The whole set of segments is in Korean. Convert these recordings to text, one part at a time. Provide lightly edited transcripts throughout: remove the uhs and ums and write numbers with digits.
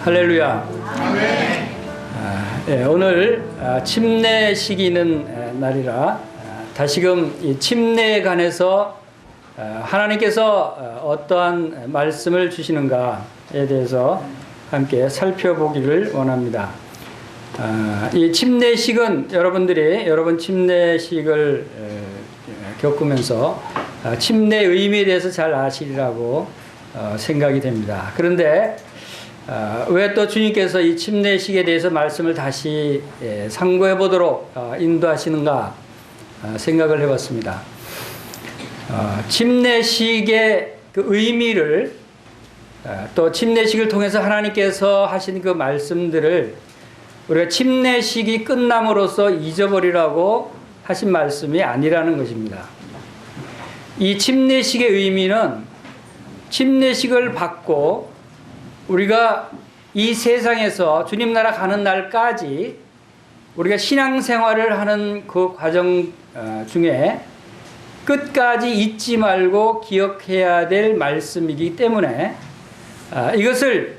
할렐루야. 네, 오늘 침례 시기는 날이라 다시금 이 침례에 관해서 하나님께서 어떠한 말씀을 주시는가에 대해서 함께 살펴보기를 원합니다. 이 침례식은 여러분 침례식을 겪으면서 침례의 의미에 대해서 잘 아시리라고 생각이 됩니다. 그런데 왜 또 주님께서 이 침례식에 대해서 말씀을 다시 상고해 보도록 인도하시는가 생각을 해봤습니다. 침례식의 그 의미를 또 침례식을 통해서 하나님께서 하신 그 말씀들을 우리가 침례식이 끝남으로써 잊어버리라고 하신 말씀이 아니라는 것입니다. 이 침례식의 의미는 침례식을 받고 우리가 이 세상에서 주님 나라 가는 날까지 우리가 신앙생활을 하는 그 과정 중에 끝까지 잊지 말고 기억해야 될 말씀이기 때문에 이것을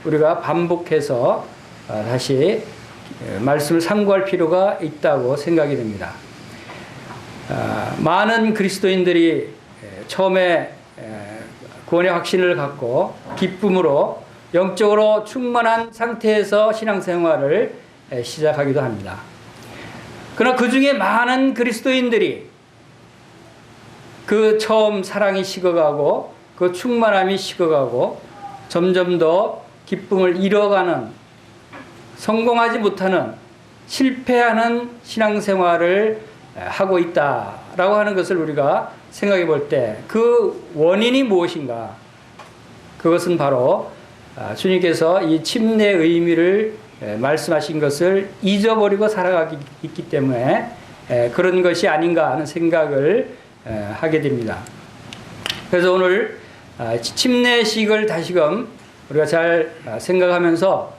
우리가 반복해서 다시 말씀을 상고할 필요가 있다고 생각이 됩니다. 많은 그리스도인들이 처음에 구원의 확신을 갖고 기쁨으로 영적으로 충만한 상태에서 신앙생활을 시작하기도 합니다. 그러나 그 중에 많은 그리스도인들이 그 처음 사랑이 식어가고 그 충만함이 식어가고 점점 더 기쁨을 잃어가는, 성공하지 못하는, 실패하는 신앙생활을 하고 있다라고 하는 것을 우리가 생각해 볼 때 그 원인이 무엇인가? 그것은 바로 주님께서 이 침례의 의미를 말씀하신 것을 잊어버리고 살아가기 있기 때문에 그런 것이 아닌가 하는 생각을 하게 됩니다. 그래서 오늘 침례식을 다시금 우리가 잘 생각하면서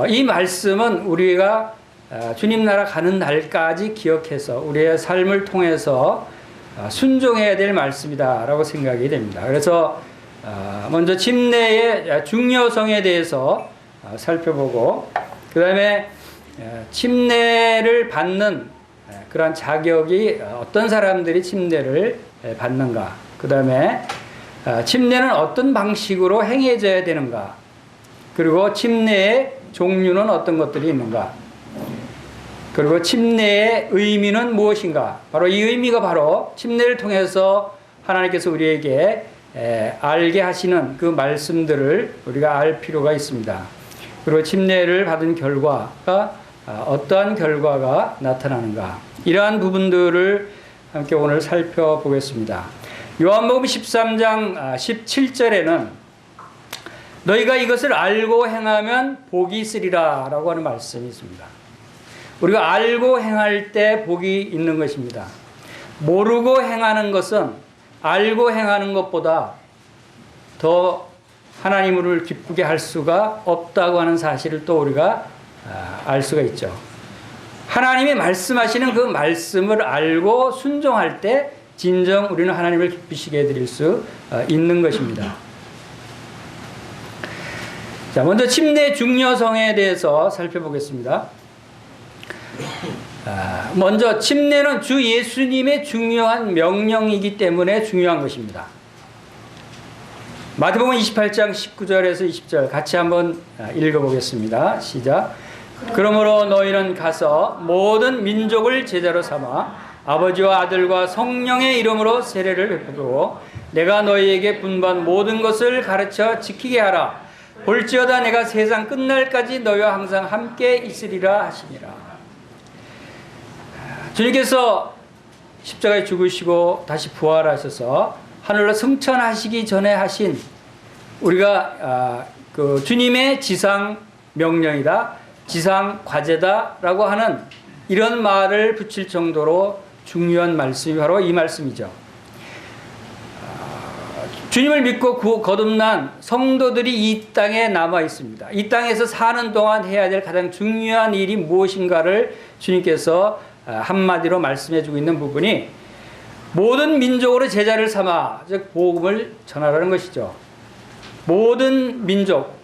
이 말씀은 우리가 주님 나라 가는 날까지 기억해서 우리의 삶을 통해서 순종해야 될 말씀이다 라고 생각이 됩니다. 그래서 먼저 침례의 중요성에 대해서 살펴보고 그 다음에 침례를 받는 그러한 자격이 어떤 사람들이 침례를 받는가, 그 다음에 침례는 어떤 방식으로 행해져야 되는가, 그리고 침례의 종류는 어떤 것들이 있는가, 그리고 침례의 의미는 무엇인가. 바로 이 의미가 바로 침례를 통해서 하나님께서 우리에게 알게 하시는 그 말씀들을 우리가 알 필요가 있습니다. 그리고 침례를 받은 결과가 어떠한 결과가 나타나는가, 이러한 부분들을 함께 오늘 살펴보겠습니다. 요한복음 13장 17절에는 너희가 이것을 알고 행하면 복이 있으리라 라고 하는 말씀이 있습니다. 우리가 알고 행할 때 복이 있는 것입니다. 모르고 행하는 것은 알고 행하는 것보다 더 하나님을 기쁘게 할 수가 없다고 하는 사실을 또 우리가 알 수가 있죠. 하나님이 말씀하시는 그 말씀을 알고 순종할 때 진정 우리는 하나님을 기쁘시게 해드릴 수 있는 것입니다. 자, 먼저 침례의 중요성에 대해서 살펴보겠습니다. 먼저 침례는 주 예수님의 중요한 명령이기 때문에 중요한 것입니다. 마태복음 28장 19절에서 20절 같이 한번 읽어보겠습니다. 시작. 그러므로 너희는 가서 모든 민족을 제자로 삼아 아버지와 아들과 성령의 이름으로 세례를 베푸고 내가 너희에게 분부한 모든 것을 가르쳐 지키게 하라. 볼지어다 내가 세상 끝날까지 너희와 항상 함께 있으리라 하시니라. 주님께서 십자가에 죽으시고 다시 부활하셔서 하늘로 승천하시기 전에 하신 우리가 그 주님의 지상 명령이다, 지상 과제다라고 하는 이런 말을 붙일 정도로 중요한 말씀이 바로 이 말씀이죠. 주님을 믿고 거듭난 성도들이 이 땅에 남아 있습니다. 이 땅에서 사는 동안 해야 될 가장 중요한 일이 무엇인가를 주님께서 한마디로 말씀해 주고 있는 부분이 모든 민족으로 제자를 삼아, 즉 복음을 전하라는 것이죠. 모든 민족,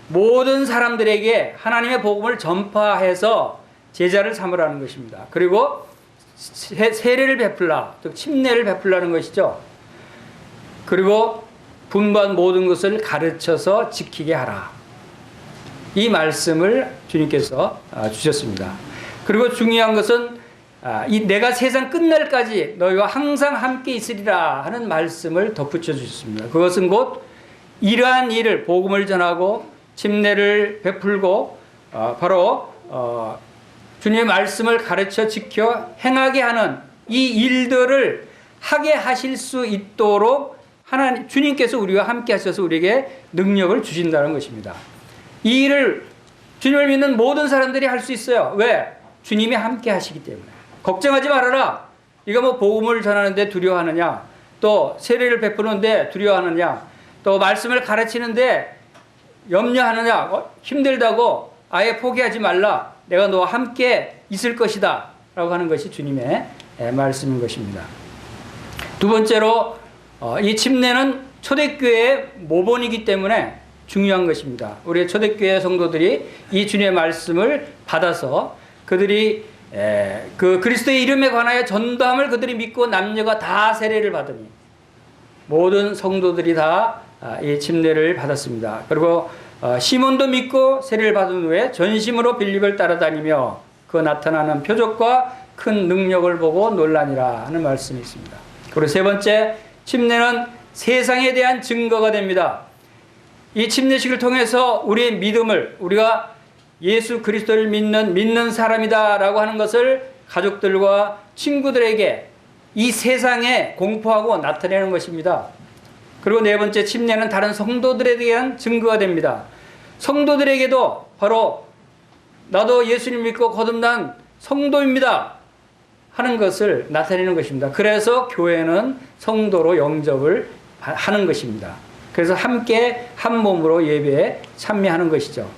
모든 사람들에게 하나님의 복음을 전파해서 제자를 삼으라는 것입니다. 그리고 세례를 베풀라, 즉 침례를 베풀라는 것이죠. 그리고 분반 모든 것을 가르쳐서 지키게 하라. 이 말씀을 주님께서 주셨습니다. 그리고 중요한 것은 내가 세상 끝날까지 너희와 항상 함께 있으리라 하는 말씀을 덧붙여 주셨습니다. 그것은 곧 이러한 일을 복음을 전하고 침례를 베풀고 바로 주님의 말씀을 가르쳐 지켜 행하게 하는 이 일들을 하게 하실 수 있도록 하나님 주님께서 우리와 함께 하셔서 우리에게 능력을 주신다는 것입니다. 이 일을 주님을 믿는 모든 사람들이 할 수 있어요. 왜? 주님이 함께 하시기 때문에. 걱정하지 말아라. 이거 뭐 복음을 전하는데 두려워하느냐? 또 세례를 베푸는데 두려워하느냐? 또 말씀을 가르치는데 염려하느냐? 힘들다고 아예 포기하지 말라. 내가 너와 함께 있을 것이다. 라고 하는 것이 주님의 말씀인 것입니다. 두 번째로 이 침례는 초대교회의 모본이기 때문에 중요한 것입니다. 우리 초대교회 성도들이 이 주님의 말씀을 받아서 그들이 그 그리스도의 이름에 관하여 전도함을 그들이 믿고 남녀가 다 세례를 받으니 모든 성도들이 다 이 침례를 받았습니다. 그리고 시몬도 믿고 세례를 받은 후에 전심으로 빌립을 따라다니며 그 나타나는 표적과 큰 능력을 보고 놀라니라 하는 말씀이 있습니다. 그리고 세 번째, 침례는 세상에 대한 증거가 됩니다. 이 침례식을 통해서 우리의 믿음을, 우리가 예수 그리스도를 믿는 사람이다라고 하는 것을 가족들과 친구들에게 이 세상에 공포하고 나타내는 것입니다. 그리고 네 번째, 침례는 다른 성도들에 대한 증거가 됩니다. 성도들에게도 바로 나도 예수님 믿고 거듭난 성도입니다 하는 것을 나타내는 것입니다. 그래서 교회는 성도로 영접을 하는 것입니다. 그래서 함께 한 몸으로 예배에 참여하는 것이죠.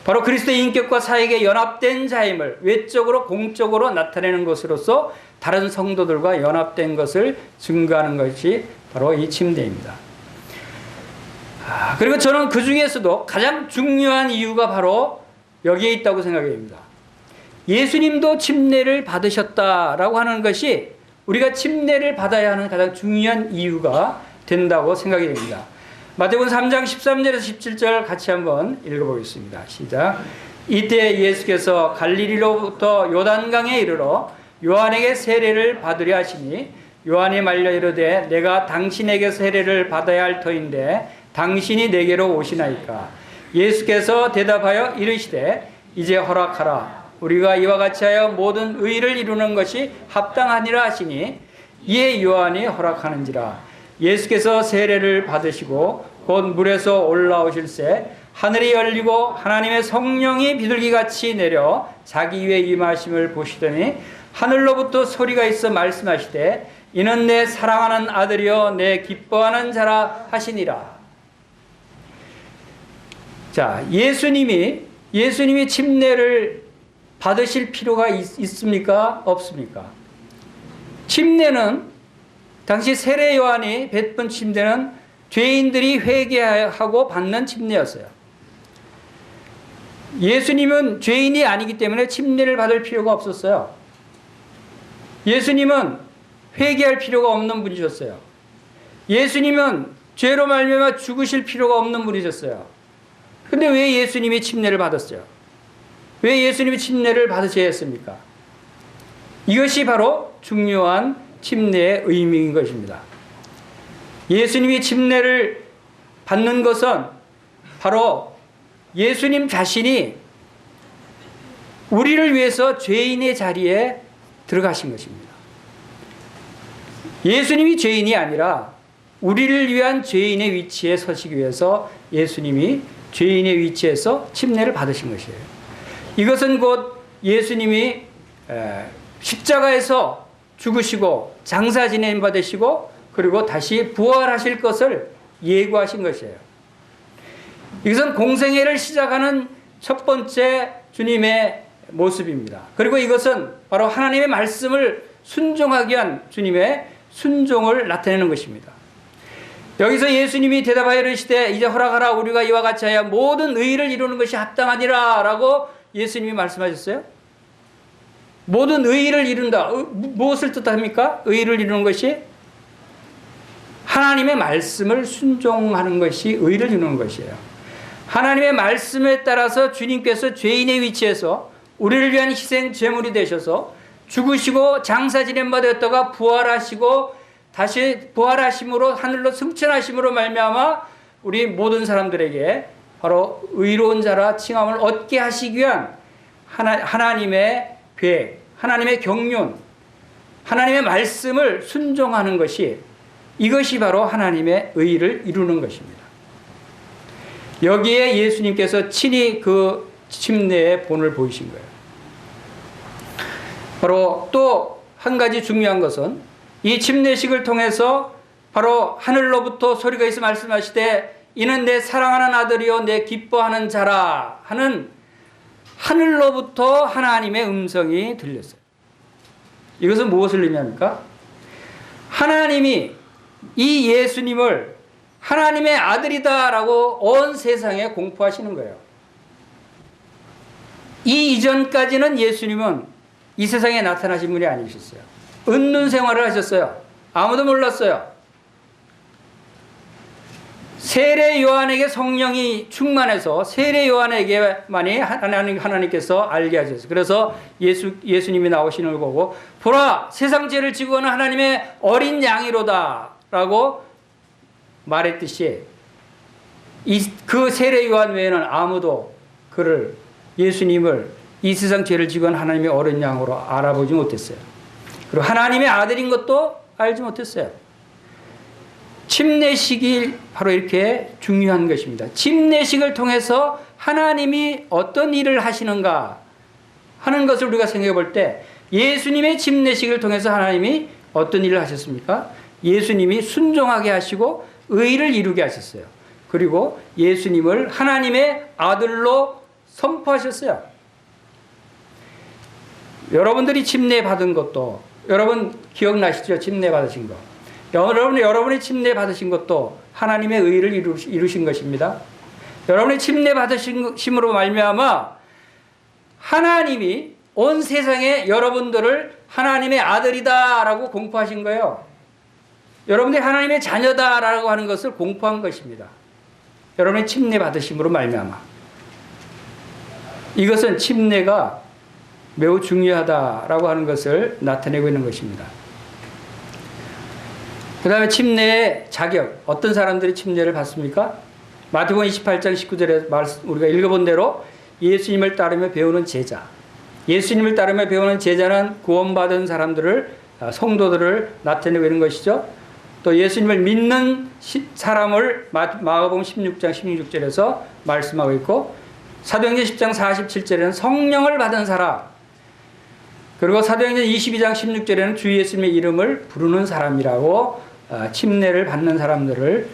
바로 그리스도의 인격과 사역에 연합된 자임을 외적으로 공적으로 나타내는 것으로서 다른 성도들과 연합된 것을 증거하는 것이 바로 이 침례입니다. 그리고 저는 그 중에서도 가장 중요한 이유가 바로 여기에 있다고 생각이 됩니다. 예수님도 침례를 받으셨다라고 하는 것이 우리가 침례를 받아야 하는 가장 중요한 이유가 된다고 생각이 됩니다. 마태복음 3장 13절에서 17절 같이 한번 읽어보겠습니다. 시작. 이때 예수께서 갈릴리로부터 요단강에 이르러 요한에게 세례를 받으려 하시니 요한이 말려 이르되 내가 당신에게 세례를 받아야 할 터인데 당신이 내게로 오시나이까. 예수께서 대답하여 이르시되 이제 허락하라. 우리가 이와 같이 하여 모든 의를 이루는 것이 합당하니라 하시니 이에 요한이 허락하는지라. 예수께서 세례를 받으시고 곧 물에서 올라오실새 하늘이 열리고 하나님의 성령이 비둘기같이 내려 자기 위에 임하심을 보시더니 하늘로부터 소리가 있어 말씀하시되 이는 내 사랑하는 아들이요 내 기뻐하는 자라 하시니라. 자, 예수님이 침례를 받으실 필요가 있습니까? 없습니까? 침례는 당시 세례 요한이 베푼 침례는 죄인들이 회개하고 받는 침례였어요. 예수님은 죄인이 아니기 때문에 침례를 받을 필요가 없었어요. 예수님은 회개할 필요가 없는 분이셨어요. 예수님은 죄로 말미암아 죽으실 필요가 없는 분이셨어요. 근데 왜 예수님이 침례를 받았어요? 왜 예수님이 침례를 받으셔야 했습니까? 이것이 바로 중요한 침례의 의미인 것입니다. 예수님이 침례를 받는 것은 바로 예수님 자신이 우리를 위해서 죄인의 자리에 들어가신 것입니다. 예수님이 죄인이 아니라 우리를 위한 죄인의 위치에 서시기 위해서 예수님이 죄인의 위치에서 침례를 받으신 것이에요. 이것은 곧 예수님이 십자가에서 죽으시고 장사 지냄 받으시고 그리고 다시 부활하실 것을 예고하신 것이에요. 이것은 공생애를 시작하는 첫 번째 주님의 모습입니다. 그리고 이것은 바로 하나님의 말씀을 순종하기 위한 주님의 순종을 나타내는 것입니다. 여기서 예수님이 대답하여 이르시되 이제 허락하라 우리가 이와 같이 하여 모든 의를 이루는 것이 합당하니라 라고 예수님이 말씀하셨어요. 모든 의를 이룬다. 무엇을 뜻합니까? 의를 이루는 것이 하나님의 말씀을 순종하는 것이 의를 이루는 것이에요. 하나님의 말씀에 따라서 주님께서 죄인의 위치에서 우리를 위한 희생 제물이 되셔서 죽으시고 장사 지낸 바 되었다가 부활하시고 다시 부활하심으로 하늘로 승천하심으로 말미암아 우리 모든 사람들에게 바로 의로운 자라 칭함을 얻게 하시기 위한 하나님의 계획, 하나님의 경륜, 하나님의 말씀을 순종하는 것이 이것이 바로 하나님의 의를 이루는 것입니다. 여기에 예수님께서 친히 그 침례의 본을 보이신 거예요. 바로 또 한 가지 중요한 것은 이 침례식을 통해서 바로 하늘로부터 소리가 있어 말씀하시되 이는 내 사랑하는 아들이요 내 기뻐하는 자라 하는 하늘로부터 하나님의 음성이 들렸어요. 이것은 무엇을 의미합니까? 하나님이 이 예수님을 하나님의 아들이다라고 온 세상에 공포하시는 거예요. 이 이전까지는 예수님은 이 세상에 나타나신 분이 아니셨어요. 은둔 생활을 하셨어요. 아무도 몰랐어요. 세례 요한에게 성령이 충만해서 세례 요한에게만이 하나님께서 알게 하셨어요. 그래서 예수님이 나오시는 걸 보고 보라 세상 죄를 지고 가는 하나님의 어린 양이로다 라고 말했듯이 그 세례 요한 외에는 아무도 그를 예수님을 이 세상 죄를 지고 가는 하나님의 어린 양으로 알아보지 못했어요. 그리고 하나님의 아들인 것도 알지 못했어요. 침례식이 바로 이렇게 중요한 것입니다. 침례식을 통해서 하나님이 어떤 일을 하시는가 하는 것을 우리가 생각해 볼 때 예수님의 침례식을 통해서 하나님이 어떤 일을 하셨습니까? 예수님이 순종하게 하시고 의를 이루게 하셨어요. 그리고 예수님을 하나님의 아들로 선포하셨어요. 여러분들이 침례 받은 것도 여러분 기억나시죠? 침례 받으신 거. 여러분이 침례 받으신 것도 하나님의 의를 이루신 것입니다. 여러분이 침례 받으심으로 말미암아 하나님이 온 세상에 여러분들을 하나님의 아들이다라고 공포하신 거예요. 여러분들이 하나님의 자녀다라고 하는 것을 공포한 것입니다. 여러분이 침례 받으심으로 말미암아. 이것은 침례가 매우 중요하다라고 하는 것을 나타내고 있는 것입니다. 그 다음에 침례의 자격. 어떤 사람들이 침례를 받습니까? 마태복음 28장 19절에 우리가 읽어본 대로 예수님을 따르며 배우는 제자. 예수님을 따르며 배우는 제자는 구원받은 사람들을, 성도들을 나타내고 있는 것이죠. 또 예수님을 믿는 사람을 마가복음 16장 16절에서 말씀하고 있고, 사도행전 10장 47절에는 성령을 받은 사람, 그리고 사도행전 22장 16절에는 주 예수님의 이름을 부르는 사람이라고 침례를 받는 사람들을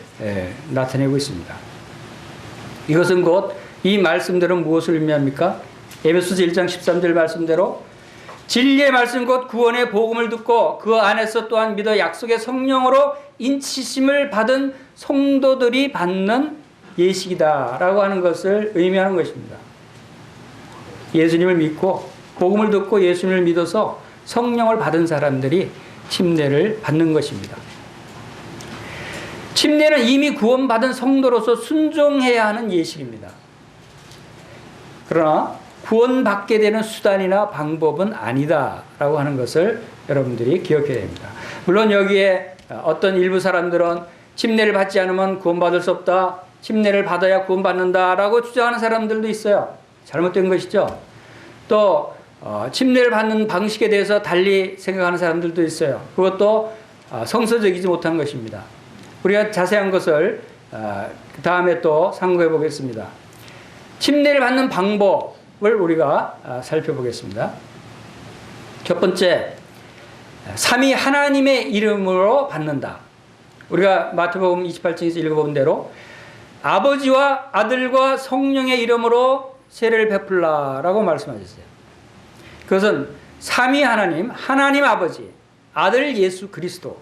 나타내고 있습니다. 이것은 곧 이 말씀들은 무엇을 의미합니까? 에베소서 1장 13절 말씀대로 진리의 말씀 곧 구원의 복음을 듣고 그 안에서 또한 믿어 약속의 성령으로 인치심을 받은 성도들이 받는 예식이다라고 하는 것을 의미하는 것입니다. 예수님을 믿고 복음을 듣고 예수님을 믿어서 성령을 받은 사람들이 침례를 받는 것입니다. 침례는 이미 구원받은 성도로서 순종해야 하는 예식입니다. 그러나 구원받게 되는 수단이나 방법은 아니다라고 하는 것을 여러분들이 기억해야 됩니다. 물론 여기에 어떤 일부 사람들은 침례를 받지 않으면 구원받을 수 없다, 침례를 받아야 구원받는다라고 주장하는 사람들도 있어요. 잘못된 것이죠. 또 침례를 받는 방식에 대해서 달리 생각하는 사람들도 있어요. 그것도 성서적이지 못한 것입니다. 우리가 자세한 것을 다음에 또 상고해 보겠습니다. 침례를 받는 방법을 우리가 살펴보겠습니다. 첫 번째, 삼위 하나님의 이름으로 받는다. 우리가 마태복음 28장에서 읽어본 대로 아버지와 아들과 성령의 이름으로 세례를 베풀라라고 말씀하셨어요. 그것은 삼위 하나님, 하나님 아버지, 아들 예수 그리스도,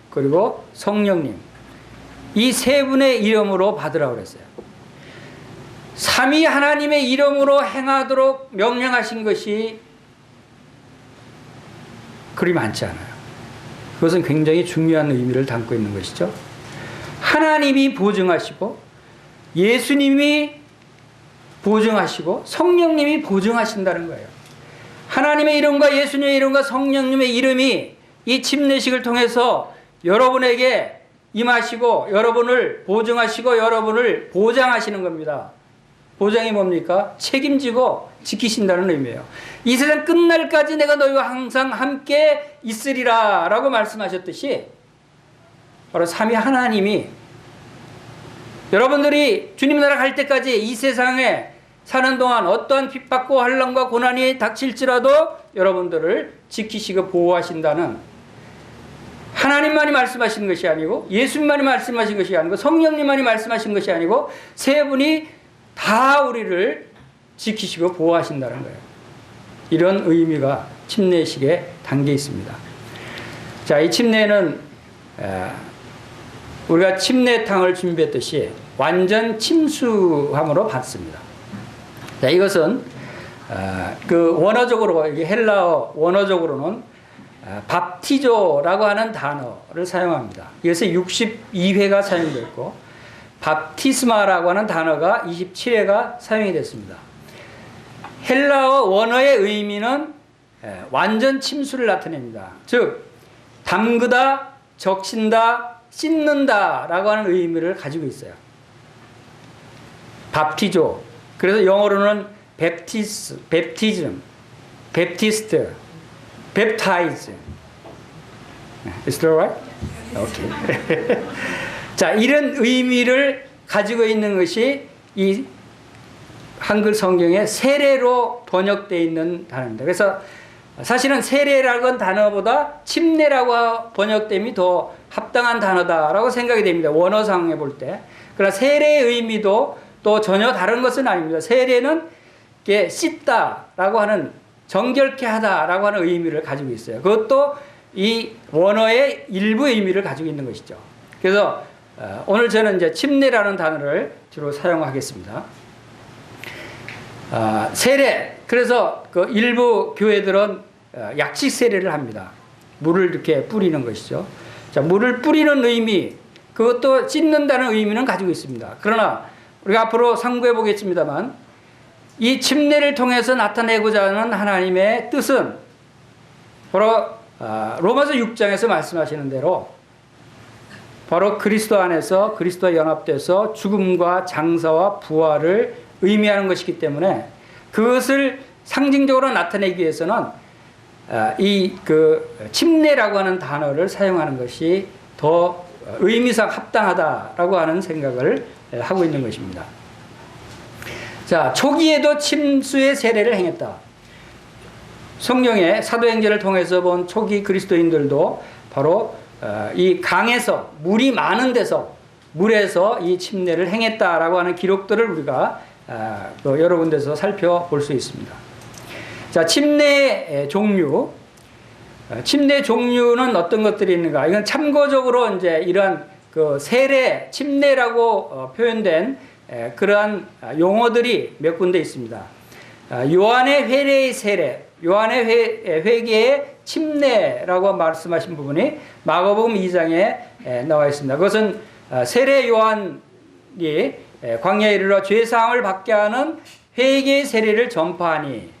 그리고 성령님, 이 세 분의 이름으로 받으라고 그랬어요. 삼위 하나님의 이름으로 행하도록 명령하신 것이 그리 많지 않아요. 그것은 굉장히 중요한 의미를 담고 있는 것이죠. 하나님이 보증하시고 예수님이 보증하시고 성령님이 보증하신다는 거예요. 하나님의 이름과 예수님의 이름과 성령님의 이름이 이 침례식을 통해서 여러분에게 임하시고 여러분을 보증하시고 여러분을 보장하시는 겁니다. 보장이 뭡니까? 책임지고 지키신다는 의미예요. 이 세상 끝날까지 내가 너희와 항상 함께 있으리라 라고 말씀하셨듯이 바로 삼위 하나님이 여러분들이 주님 나라 갈 때까지 이 세상에 사는 동안 어떠한 핍박과 환난과 고난이 닥칠지라도 여러분들을 지키시고 보호하신다는, 하나님만이 말씀하신 것이 아니고 예수님만이 말씀하신 것이 아니고 성령님만이 말씀하신 것이 아니고 세 분이 다 우리를 지키시고 보호하신다는 거예요. 이런 의미가 침례식에 담겨 있습니다. 자, 이 침례는 우리가 침례탕을 준비했듯이 완전 침수함으로 받습니다. 자, 이것은 그 원어적으로, 헬라어 원어적으로는 밥티조라고 하는 단어를 사용합니다. 이것에 62회가 사용되어 있고 밥티스마라고 하는 단어가 27회가 사용이 됐습니다. 헬라어 원어의 의미는 완전 침수를 나타냅니다. 즉 담그다, 적신다, 씻는다 라고 하는 의미를 가지고 있어요. 밥티조. 그래서 영어로는 베프티즘, 베프티스트, baptize. Is that right? Okay. 자, 이런 의미를 가지고 있는 것이 이 한글 성경에 세례로 번역되어 있는 단어입니다. 그래서 사실은 세례라는 단어보다 침례라고 번역됨이 더 합당한 단어다라고 생각이 됩니다. 원어상에 볼 때. 그러나 세례의 의미도 또 전혀 다른 것은 아닙니다. 세례는 씻다라고 하는, 정결케 하다라고 하는 의미를 가지고 있어요. 그것도 이 원어의 일부 의미를 가지고 있는 것이죠. 그래서 오늘 저는 이제 침례라는 단어를 주로 사용하겠습니다. 세례. 그래서 그 일부 교회들은 약식 세례를 합니다. 물을 이렇게 뿌리는 것이죠. 자, 물을 뿌리는 의미, 그것도 씻는다는 의미는 가지고 있습니다. 그러나 우리가 앞으로 상고해 보겠습니다만 이 침례를 통해서 나타내고자 하는 하나님의 뜻은 바로 로마서 6장에서 말씀하시는 대로 바로 그리스도 안에서 그리스도와 연합돼서 죽음과 장사와 부활을 의미하는 것이기 때문에 그것을 상징적으로 나타내기 위해서는 이 침례라고 하는 단어를 사용하는 것이 더 의미상 합당하다라고 하는 생각을 하고 있는 것입니다. 자, 초기에도 침수의 세례를 행했다. 성경의 사도행전을 통해서 본 초기 그리스도인들도 바로 이 강에서, 물이 많은 데서, 물에서 이 침례를 행했다라고 하는 기록들을 우리가 여러 군데서 살펴볼 수 있습니다. 자, 침례 종류. 침례 종류는 어떤 것들이 있는가? 이건 참고적으로 이제 이러한 그 세례, 침례라고 표현된 그러한 용어들이 몇 군데 있습니다. 요한의 회개의 세례, 요한의 회개의 침례라고 말씀하신 부분이 마가복음 2장에 나와 있습니다. 그것은 세례 요한이 광야에 이르러 죄사함을 받게 하는 회개의 세례를 전파하니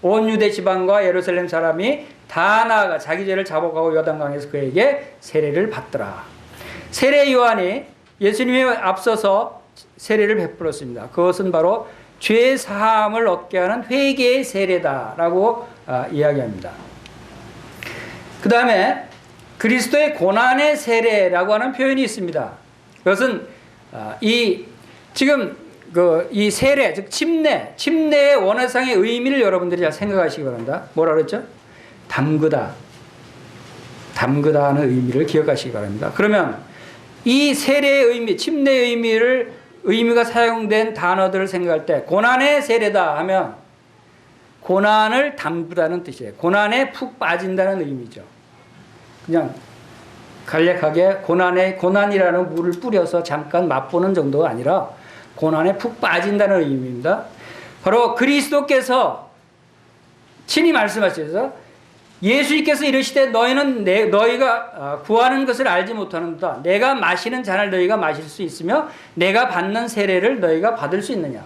온 유대 지방과 예루살렘 사람이 다 나아가 자기 죄를 자복하고 요단강에서 그에게 세례를 받더라. 세례 요한이 예수님에 앞서서 세례를 베풀었습니다. 그것은 바로 죄 사함을 얻게 하는 회개의 세례다라고 이야기합니다. 그 다음에 그리스도의 고난의 세례라고 하는 표현이 있습니다. 그것은 지금 이 세례, 즉 침례의 원어상의 의미를 여러분들이 잘 생각하시기 바랍니다. 뭐라 그랬죠? 담그다 하는 의미를 기억하시기 바랍니다. 그러면 이 세례의 의미, 침례의 의미가 사용된 단어들을 생각할 때 고난의 세례다 하면 고난을 담그다는 뜻이에요. 고난에 푹 빠진다는 의미죠. 그냥 간략하게 고난이라는 물을 뿌려서 잠깐 맛보는 정도가 아니라 고난에 푹 빠진다는 의미입니다. 바로 그리스도께서 친히 말씀하셔서 예수님께서 이르시되 너희는 너희가 구하는 것을 알지 못하는도다. 내가 마시는 잔을 너희가 마실 수 있으며 내가 받는 세례를 너희가 받을 수 있느냐.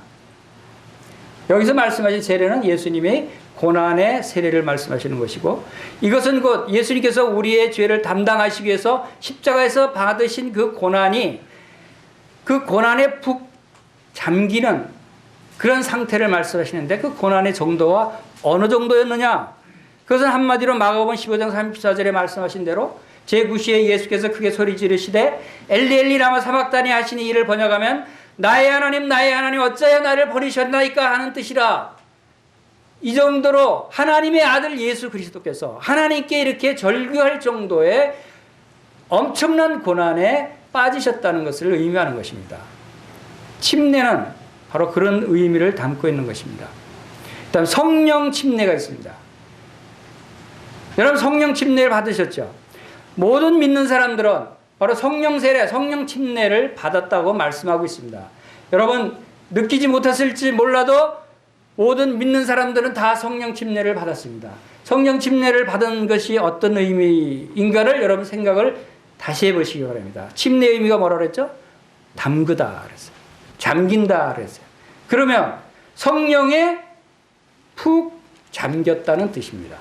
여기서 말씀하신 세례는 예수님의 고난의 세례를 말씀하시는 것이고, 이것은 곧 예수님께서 우리의 죄를 담당하시기 위해서 십자가에서 받으신 그 고난이 그 고난에 푹 잠기는 그런 상태를 말씀하시는데, 그 고난의 정도와 어느 정도였느냐. 그것은 한마디로 마가복음 15장 34절에 말씀하신 대로 제9시에 예수께서 크게 소리 지르시되 엘리 엘리 라마 사박다니 하시니, 이를 번역하면 나의 하나님 나의 하나님 어찌하여 나를 버리셨나이까 하는 뜻이라. 이 정도로 하나님의 아들 예수 그리스도께서 하나님께 이렇게 절규할 정도의 엄청난 고난에 빠지셨다는 것을 의미하는 것입니다. 침례는 바로 그런 의미를 담고 있는 것입니다. 일단 성령 침례가 있습니다. 여러분 성령 침례를 받으셨죠? 모든 믿는 사람들은 바로 성령 세례, 성령 침례를 받았다고 말씀하고 있습니다. 여러분 느끼지 못했을지 몰라도 모든 믿는 사람들은 다 성령 침례를 받았습니다. 성령 침례를 받은 것이 어떤 의미인가를 여러분 생각을 다시 해보시기 바랍니다. 침례 의미가 뭐라 그랬죠? 담그다 그랬어요. 잠긴다 그랬어요. 그러면 성령에 푹 잠겼다는 뜻입니다.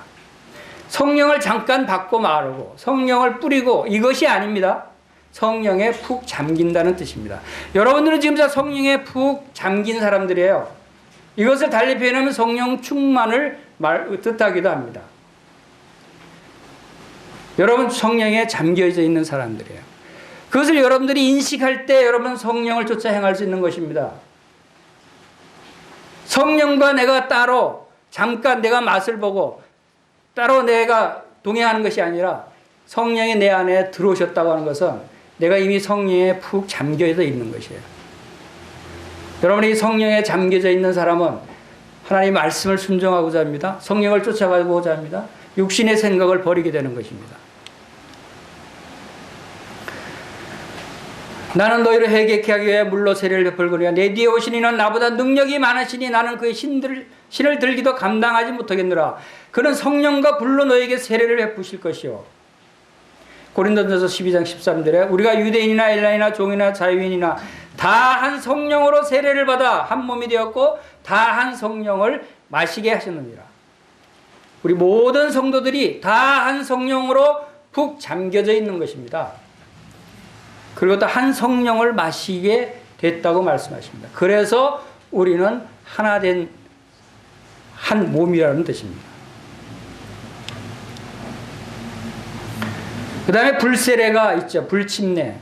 성령을 잠깐 받고 마르고 성령을 뿌리고 이것이 아닙니다. 성령에 푹 잠긴다는 뜻입니다. 여러분들은 지금 다 성령에 푹 잠긴 사람들이에요. 이것을 달리 표현하면 성령 충만을 뜻하기도 합니다. 여러분 성령에 잠겨져 있는 사람들이에요. 그것을 여러분들이 인식할 때 여러분 성령을 쫓아 행할 수 있는 것입니다. 성령과 내가 따로 잠깐 내가 맛을 보고 따로 내가 동행하는 것이 아니라 성령이 내 안에 들어오셨다고 하는 것은 내가 이미 성령에 푹 잠겨져 있는 것이에요. 여러분이 성령에 잠겨져 있는 사람은 하나님의 말씀을 순종하고자 합니다. 성령을 쫓아가고자 합니다. 육신의 생각을 버리게 되는 것입니다. 나는 너희를 회개케 하기 위해 물로 세례를 베풀거니와 내 뒤에 오신 이는 나보다 능력이 많으시니 나는 그의 신을 들기도 감당하지 못하겠노라. 그는 성령과 불로 너에게 세례를 베푸실 것이요. 고린도전서 12장 13절에 우리가 유대인이나 헬라인이나 종이나 자유인이나 다 한 성령으로 세례를 받아 한 몸이 되었고 다 한 성령을 마시게 하셨느니라. 우리 모든 성도들이 다 한 성령으로 푹 잠겨져 있는 것입니다. 그리고 또 한 성령을 마시게 됐다고 말씀하십니다. 그래서 우리는 하나 된 한 몸이라는 뜻입니다. 그 다음에 불세례가 있죠. 불침례.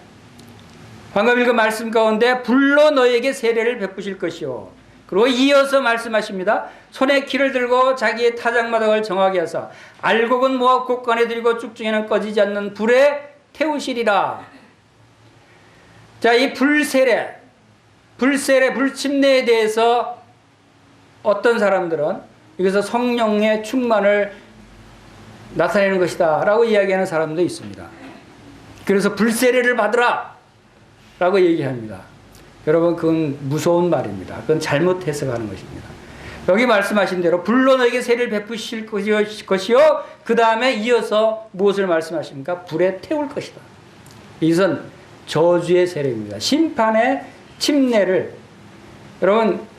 방금 읽은 말씀 가운데 불로 너에게 세례를 베푸실 것이요. 그리고 이어서 말씀하십니다. 손에 키를 들고 자기의 타작마당을 정하게 하사 알곡은 모아 곳간에 들고 쭉중에는 꺼지지 않는 불에 태우시리라. 자, 이 불세례, 불침례에 대해서 어떤 사람들은 이것은 성령의 충만을 나타내는 것이다 라고 이야기하는 사람도 있습니다. 그래서 불세례를 받으라 라고 얘기합니다. 여러분 그건 무서운 말입니다. 그건 잘못 해석하는 것입니다. 여기 말씀하신 대로 불로 너에게 세례를 베푸실 것이요 그 다음에 이어서 무엇을 말씀하십니까? 불에 태울 것이다. 이것은 저주의 세례입니다. 심판의 침례를 여러분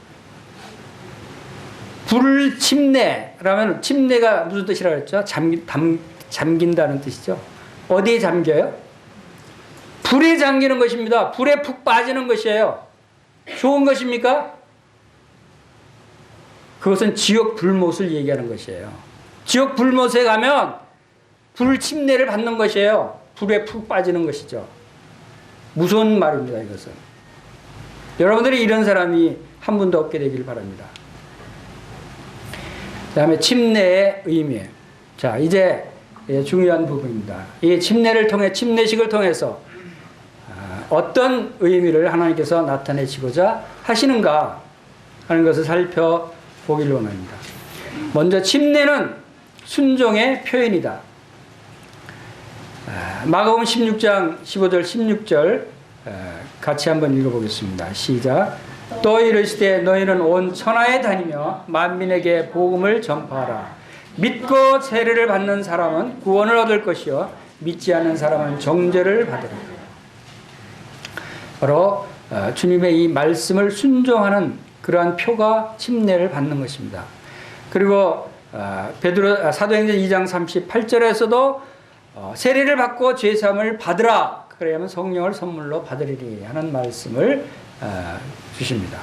불침례라면 침례가 무슨 뜻이라고 했죠? 잠긴다는 뜻이죠. 어디에 잠겨요? 불에 잠기는 것입니다. 불에 푹 빠지는 것이에요. 좋은 것입니까? 그것은 지옥 불못을 얘기하는 것이에요. 지옥 불못에 가면 불침례를 받는 것이에요. 불에 푹 빠지는 것이죠. 무서운 말입니다. 이것은. 여러분들이 이런 사람이 한 분도 없게 되길 바랍니다. 그 다음에 침례의 의미. 자, 이제 중요한 부분입니다. 이 침례를 통해, 침례식을 통해서 어떤 의미를 하나님께서 나타내시고자 하시는가 하는 것을 살펴보길 원합니다. 먼저 침례는 순종의 표현이다. 마가복음 16장 15절 16절 같이 한번 읽어보겠습니다. 시작. 또 이르시되 너희는 온 천하에 다니며 만민에게 복음을 전파하라. 믿고 세례를 받는 사람은 구원을 얻을 것이요 믿지 않는 사람은 정죄를 받으리라. 바로 주님의 이 말씀을 순종하는 그러한 표가 침례를 받는 것입니다. 그리고 사도행전 2장 38절에서도 세례를 받고 죄사함을 받으라. 그래야만 성령을 선물로 받으리리 하는 말씀을 주십니다.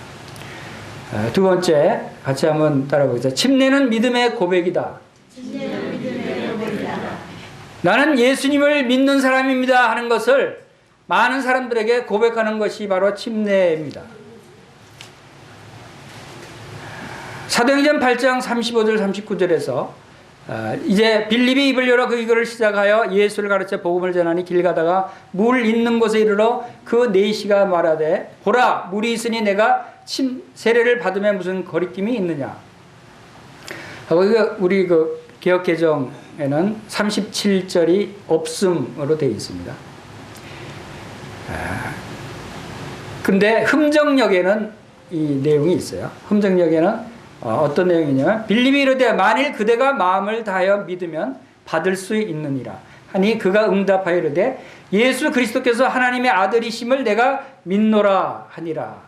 두 번째 같이 한번 따라보겠습니다. 침례는 믿음의 고백이다. 나는 예수님을 믿는 사람입니다 하는 것을 많은 사람들에게 고백하는 것이 바로 침례입니다. 사도행전 8장 35절 39절에서 이제 빌립이 입을 열어 그 이거를 시작하여 예수를 가르쳐 복음을 전하니 길 가다가 물 있는 곳에 이르러 그 네시가 말하되 보라 물이 있으니 내가 세례를 받으면 무슨 거리낌이 있느냐. 우리 그 개역개정에는 37절이 없음으로 되어 있습니다. 근데 흠정역에는 이 내용이 있어요. 흠정역에는 어떤 내용이냐면 빌립이 이르되 만일 그대가 마음을 다하여 믿으면 받을 수 있느니라 하니 그가 응답하여 이르되 예수 그리스도께서 하나님의 아들이심을 내가 믿노라 하니라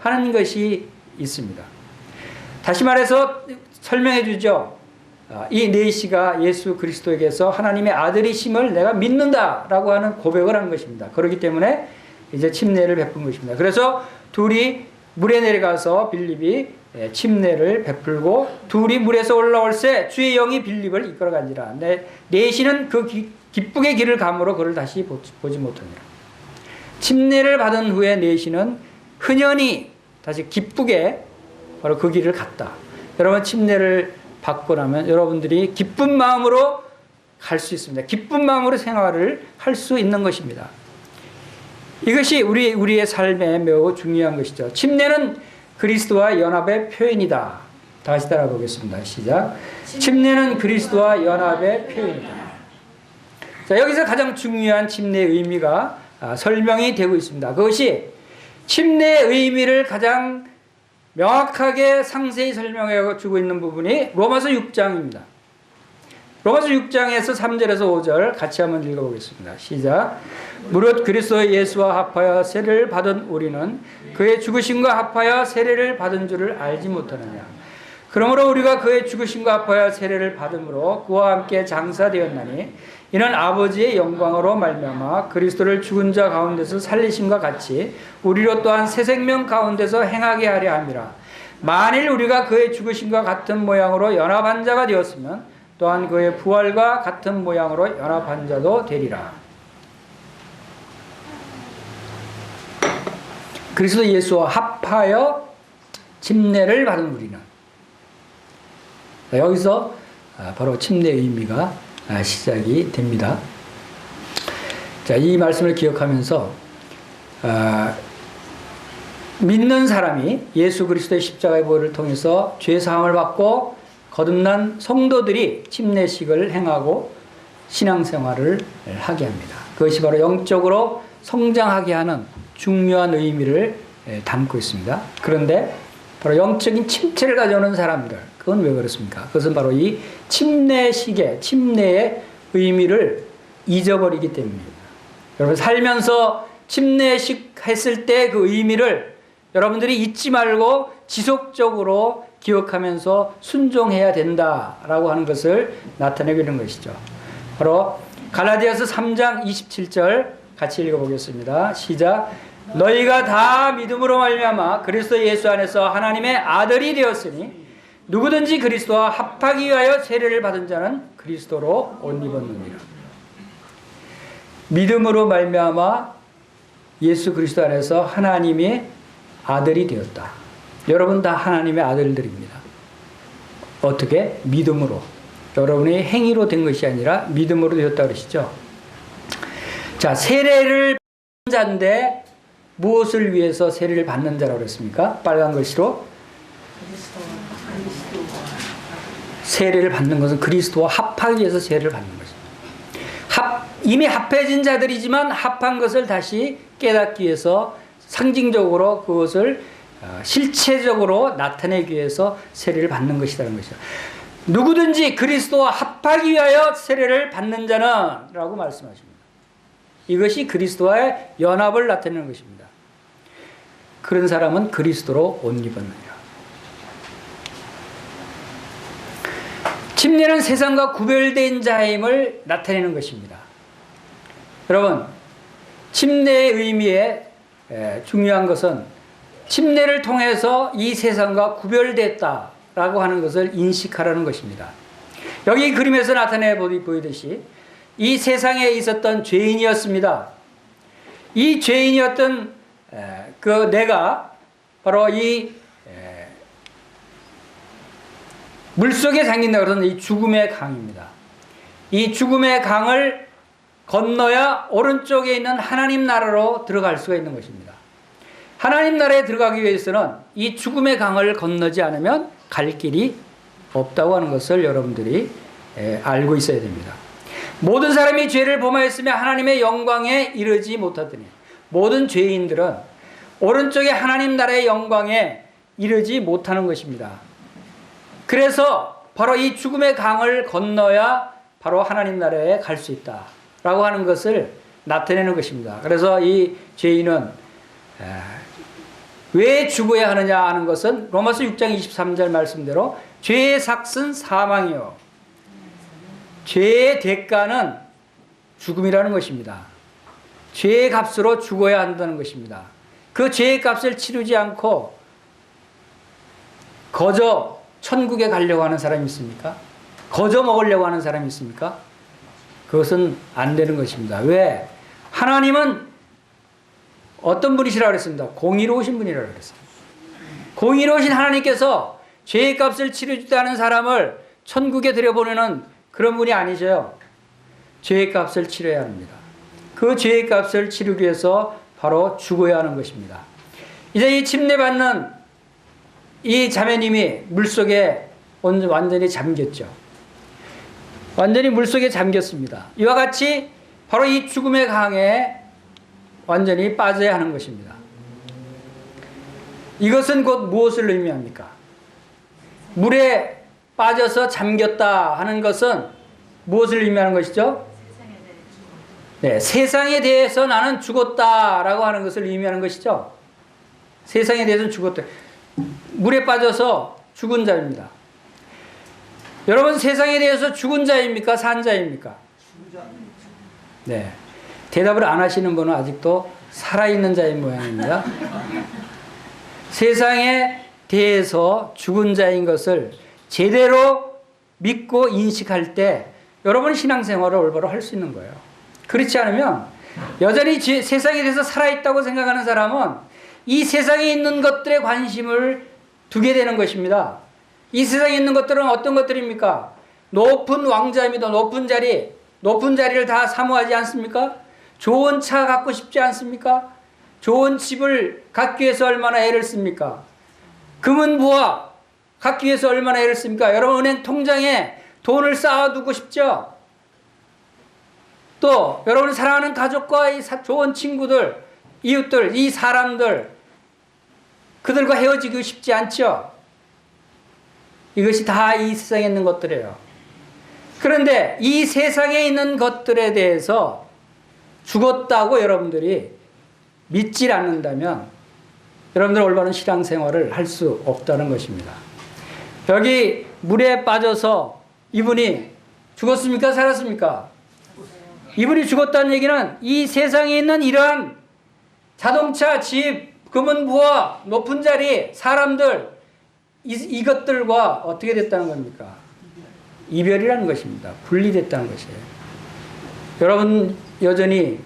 하는 것이 있습니다. 다시 말해서 설명해 주죠. 이 네시가 예수 그리스도에게서 하나님의 아들이심을 내가 믿는다라고 하는 고백을 한 것입니다. 그렇기 때문에 이제 침례를 베푼 것입니다. 그래서 둘이 물에 내려가서 빌립이 침례를 베풀고 둘이 물에서 올라올새 주의 영이 빌립을 이끌어간지라. 네시는 그 기쁘게 길을 감으로 그를 다시 보지 못하니라. 침례를 받은 후에 네시는 흔연히 다시 기쁘게 바로 그 길을 갔다. 여러분 침례를 받고 나면 여러분들이 기쁜 마음으로 갈 수 있습니다. 기쁜 마음으로 생활을 할 수 있는 것입니다. 이것이 우리의 삶에 매우 중요한 것이죠. 침례는 그리스도와 연합의 표현이다. 다시 따라보겠습니다. 시작. 침례는 그리스도와 연합의 표현이다. 자, 여기서 가장 중요한 침례의 의미가 설명이 되고 있습니다. 그것이 침례의 의미를 가장 명확하게 상세히 설명해 주고 있는 부분이 로마서 6장입니다. 로마서 6장에서 3절에서 5절 같이 한번 읽어보겠습니다. 시작. 무릇 그리스도 예수와 합하여 세례를 받은 우리는 그의 죽으심과 합하여 세례를 받은 줄을 알지 못하느냐. 그러므로 우리가 그의 죽으심과 합하여 세례를 받음으로 그와 함께 장사되었나니 이는 아버지의 영광으로 말미암아 그리스도를 죽은 자 가운데서 살리심과 같이 우리로 또한 새 생명 가운데서 행하게 하려 함이라. 만일 우리가 그의 죽으심과 같은 모양으로 연합한 자가 되었으면 또한 그의 부활과 같은 모양으로 연합한 자도 되리라. 그리스도 예수와 합하여 침례를 받은 우리는 여기서 바로 침례의 의미가 시작이 됩니다. 자, 이 말씀을 기억하면서 믿는 사람이 예수 그리스도의 십자가의 보혈을 통해서 죄 사함을 받고 거듭난 성도들이 침례식을 행하고 신앙생활을 하게 합니다. 그것이 바로 영적으로 성장하게 하는 중요한 의미를 담고 있습니다. 그런데 바로 영적인 침체를 가져오는 사람들, 그건 왜 그렇습니까? 그것은 바로 이 침례식의 침례의 의미를 잊어버리기 때문입니다. 여러분 살면서 침례식 했을 때 그 의미를 여러분들이 잊지 말고 지속적으로 기억하면서 순종해야 된다라고 하는 것을 나타내고 있는 것이죠. 바로 갈라디아서 3장 27절 같이 읽어보겠습니다. 시작. 너희가 다 믿음으로 말미암아 그리스도 예수 안에서 하나님의 아들이 되었으니 누구든지 그리스도와 합하기 위하여 세례를 받은 자는 그리스도로 옷 입었느니라. 믿음으로 말미암아 예수 그리스도 안에서 하나님의 아들이 되었다. 여러분 다 하나님의 아들들입니다. 어떻게? 믿음으로. 여러분의 행위로 된 것이 아니라 믿음으로 되었다 그러시죠. 자, 세례를 받는 자인데 무엇을 위해서 세례를 받는 자라고 그랬습니까? 빨간 글씨로 세례를 받는 것은 그리스도와 합하기 위해서 세례를 받는 것입니다. 이미 합해진 자들이지만 합한 것을 다시 깨닫기 위해서 상징적으로 그것을 실체적으로 나타내기 위해서 세례를 받는 것이라는 것이죠. 누구든지 그리스도와 합하기 위하여 세례를 받는 자는 라고 말씀하십니다. 이것이 그리스도와의 연합을 나타내는 것입니다. 그런 사람은 그리스도로 옷 입었느니라. 침례는 세상과 구별된 자임을 나타내는 것입니다. 여러분, 침례의 의미에 중요한 것은 침례를 통해서 이 세상과 구별됐다라고 하는 것을 인식하라는 것입니다. 여기 그림에서 나타내 보이듯이 이 세상에 있었던 죄인이었습니다. 이 죄인이었던 그 내가 바로 이 물속에 잠긴다 그러는 이 죽음의 강입니다. 이 죽음의 강을 건너야 오른쪽에 있는 하나님 나라로 들어갈 수가 있는 것입니다. 하나님 나라에 들어가기 위해서는 이 죽음의 강을 건너지 않으면 갈 길이 없다고 하는 것을 여러분들이 알고 있어야 됩니다. 모든 사람이 죄를 범하였으며 하나님의 영광에 이르지 못하더니, 모든 죄인들은 오른쪽에 하나님 나라의 영광에 이르지 못하는 것입니다. 그래서 바로 이 죽음의 강을 건너야 바로 하나님 나라에 갈 수 있다라고 하는 것을 나타내는 것입니다. 그래서 이 죄인은 왜 죽어야 하느냐 하는 것은 로마서 6장 23절 말씀대로 죄의 삭은 사망이요, 죄의 대가는 죽음이라는 것입니다. 죄의 값으로 죽어야 한다는 것입니다. 그 죄의 값을 치르지 않고 거저 천국에 가려고 하는 사람이 있습니까? 거저 먹으려고 하는 사람이 있습니까? 그것은 안 되는 것입니다. 왜? 하나님은 어떤 분이시라고 그랬습니다. 공의로우신 분이라고 그랬어요. 공의로우신 하나님께서 죄의 값을 치르지도 않은 사람을 천국에 들여보내는 그런 분이 아니죠. 죄의 값을 치러야 합니다. 그 죄의 값을 치르기 위해서 바로 죽어야 하는 것입니다. 이제 이 침례받는 이 자매님이 물속에 완전히 잠겼죠. 완전히 물속에 잠겼습니다. 이와 같이 바로 이 죽음의 강에 완전히 빠져야 하는 것입니다. 이것은 곧 무엇을 의미합니까? 물에 빠져서 잠겼다 하는 것은 무엇을 의미하는 것이죠? 네, 세상에 대해서 나는 죽었다라고 하는 것을 의미하는 것이죠. 세상에 대해서는 죽었다. 물에 빠져서 죽은 자입니다. 여러분, 세상에 대해서 죽은 자입니까? 산 자입니까? 네. 대답을 안 하시는 분은 아직도 살아있는 자인 모양입니다. 세상에 대해서 죽은 자인 것을 제대로 믿고 인식할 때 여러분 신앙생활을 올바로 할 수 있는 거예요. 그렇지 않으면 여전히 세상에 대해서 살아있다고 생각하는 사람은 이 세상에 있는 것들에 관심을 두게 되는 것입니다. 이 세상에 있는 것들은 어떤 것들입니까? 높은 왕자입니다. 높은 자리를 다 사모하지 않습니까? 좋은 차 갖고 싶지 않습니까? 좋은 집을 갖기 위해서 얼마나 애를 씁니까? 금은 부와 갖기 위해서 얼마나 애를 씁니까? 여러분, 은행 통장에 돈을 쌓아두고 싶죠? 또 여러분 사랑하는 가족과 이 좋은 친구들, 이웃들, 이 사람들, 그들과 헤어지고 싶지 않죠? 이것이 다 이 세상에 있는 것들이에요. 그런데 이 세상에 있는 것들에 대해서 죽었다고 여러분들이 믿질 않는다면 여러분들 올바른 신앙생활을 할 수 없다는 것입니다. 여기 물에 빠져서 이분이 죽었습니까? 살았습니까? 이분이 죽었다는 얘기는 이 세상에 있는 이러한 자동차, 집, 금은 부와 높은 자리, 사람들, 이것들과 어떻게 됐다는 겁니까? 이별이라는 것입니다. 분리됐다는 것이에요. 여러분 여전히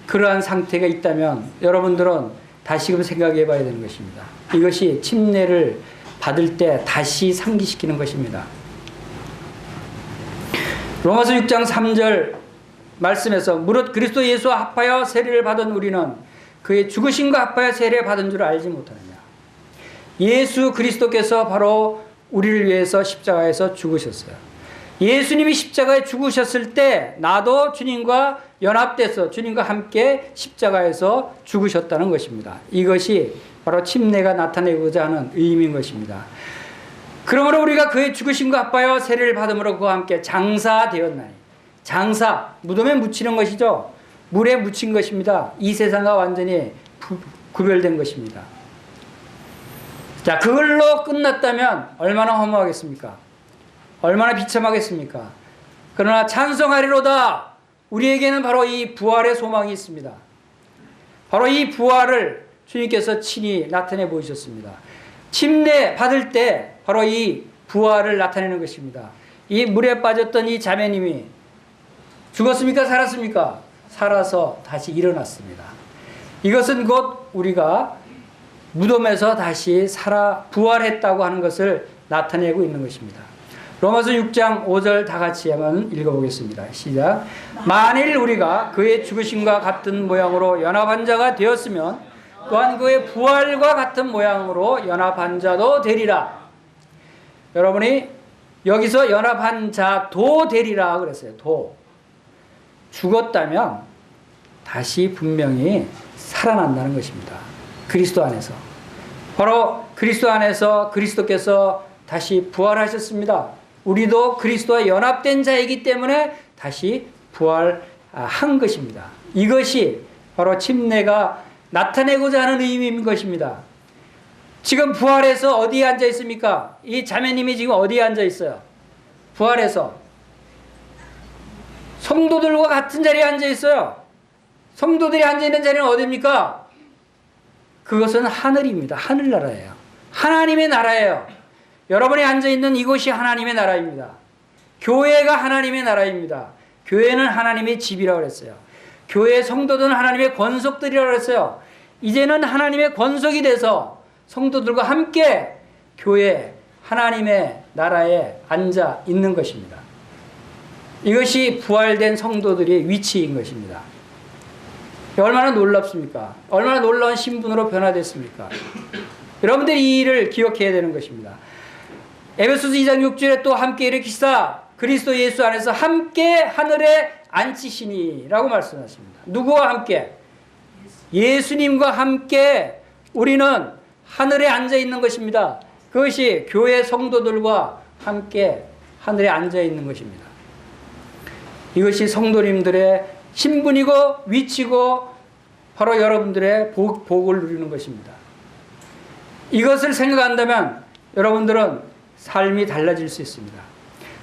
그러한 상태가 있다면 여러분들은 다시금 생각해 봐야 되는 것입니다. 이것이 침례를 받을 때 다시 상기시키는 것입니다. 로마서 6장 3절 말씀에서 무릇 그리스도 예수와 합하여 세례를 받은 우리는 그의 죽으심과 합하여 세례 받은 줄 알지 못하느냐. 예수 그리스도께서 바로 우리를 위해서 십자가에서 죽으셨어요. 예수님이 십자가에 죽으셨을 때 나도 주님과 연합돼서 주님과 함께 십자가에서 죽으셨다는 것입니다. 이것이 바로 침례가 나타내고자 하는 의미인 것입니다. 그러므로 우리가 그의 죽으심과 합하여 세례를 받음으로 그와 함께 장사되었나니. 장사, 무덤에 묻히는 것이죠. 물에 묻힌 것입니다. 이 세상과 완전히 구별된 것입니다. 자, 그걸로 끝났다면 얼마나 허무하겠습니까? 얼마나 비참하겠습니까? 그러나 찬송하리로다. 우리에게는 바로 이 부활의 소망이 있습니다. 바로 이 부활을 주님께서 친히 나타내 보이셨습니다. 침례 받을 때 바로 이 부활을 나타내는 것입니다. 이 물에 빠졌던 이 자매님이 죽었습니까? 살았습니까? 살아서 다시 일어났습니다. 이것은 곧 우리가 무덤에서 다시 부활했다고 하는 것을 나타내고 있는 것입니다. 로마서 6장 5절 다 같이 한번 읽어보겠습니다. 시작. 만일 우리가 그의 죽으심과 같은 모양으로 연합한 자가 되었으면 또한 그의 부활과 같은 모양으로 연합한 자도 되리라. 여러분이 여기서 연합한 자도 되리라 그랬어요. 도. 죽었다면 다시 분명히 살아난다는 것입니다. 그리스도 안에서. 바로 그리스도 안에서 그리스도께서 다시 부활하셨습니다. 우리도 그리스도와 연합된 자이기 때문에 다시 부활한 것입니다. 이것이 바로 침례가 나타내고자 하는 의미인 것입니다. 지금 부활해서 어디에 앉아 있습니까? 이 자매님이 지금 어디에 앉아 있어요? 부활해서 성도들과 같은 자리에 앉아 있어요. 성도들이 앉아 있는 자리는 어디입니까? 그것은 하늘입니다. 하늘나라예요. 하나님의 나라예요. 여러분이 앉아 있는 이곳이 하나님의 나라입니다. 교회가 하나님의 나라입니다. 교회는 하나님의 집이라고 그랬어요. 교회 성도들은 하나님의 권속들이라고 그랬어요. 이제는 하나님의 권속이 돼서 성도들과 함께 교회 하나님의 나라에 앉아 있는 것입니다. 이것이 부활된 성도들의 위치인 것입니다. 얼마나 놀랍습니까? 얼마나 놀라운 신분으로 변화됐습니까? 여러분들이 이 일을 기억해야 되는 것입니다. 에베소서 2장 6절에 또 함께 일으키시사 그리스도 예수 안에서 함께 하늘에 앉히시니 라고 말씀하십니다. 누구와 함께? 예수님과 함께 우리는 하늘에 앉아 있는 것입니다. 그것이 교회 성도들과 함께 하늘에 앉아 있는 것입니다. 이것이 성도님들의 신분이고 위치고 바로 여러분들의 복을 누리는 것입니다. 이것을 생각한다면 여러분들은 삶이 달라질 수 있습니다.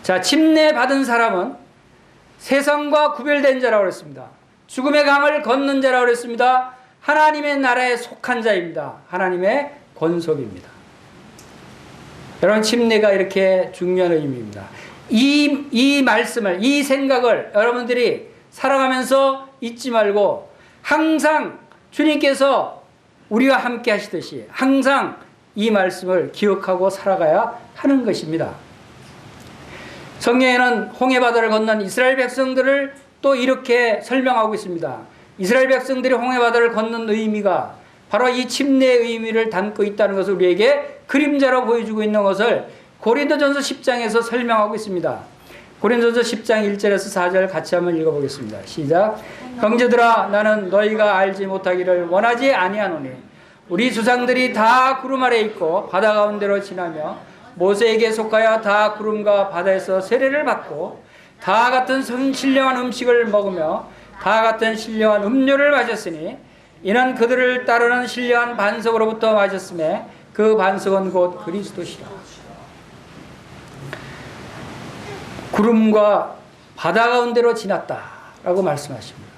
자, 침례 받은 사람은 세상과 구별된 자라고 했습니다. 죽음의 강을 걷는 자라고 했습니다. 하나님의 나라에 속한 자입니다. 하나님의 권속입니다. 여러분, 침례가 이렇게 중요한 의미입니다. 이 말씀을, 이 생각을 여러분들이 살아가면서 잊지 말고 항상 주님께서 우리와 함께 하시듯이 항상 이 말씀을 기억하고 살아가야 하는 것입니다. 성경에는 홍해바다를 건넌 이스라엘 백성들을 또 이렇게 설명하고 있습니다. 이스라엘 백성들이 홍해바다를 건넌 의미가 바로 이 침례의 의미를 담고 있다는 것을 우리에게 그림자로 보여주고 있는 것을 고린도전서 10장에서 설명하고 있습니다. 고린도전서 10장 1절에서 4절 같이 한번 읽어보겠습니다. 시작. 형제들아, 나는 너희가 알지 못하기를 원하지 아니하노니 우리 조상들이 다 구름 아래 있고 바다 가운데로 지나며 모세에게 속하여 다 구름과 바다에서 세례를 받고 다 같은 신령한 음식을 먹으며 다 같은 신령한 음료를 마셨으니 이는 그들을 따르는 신령한 반석으로부터 마셨음에 그 반석은 곧 그리스도시라. 구름과 바다 가운데로 지났다라고 말씀하십니다.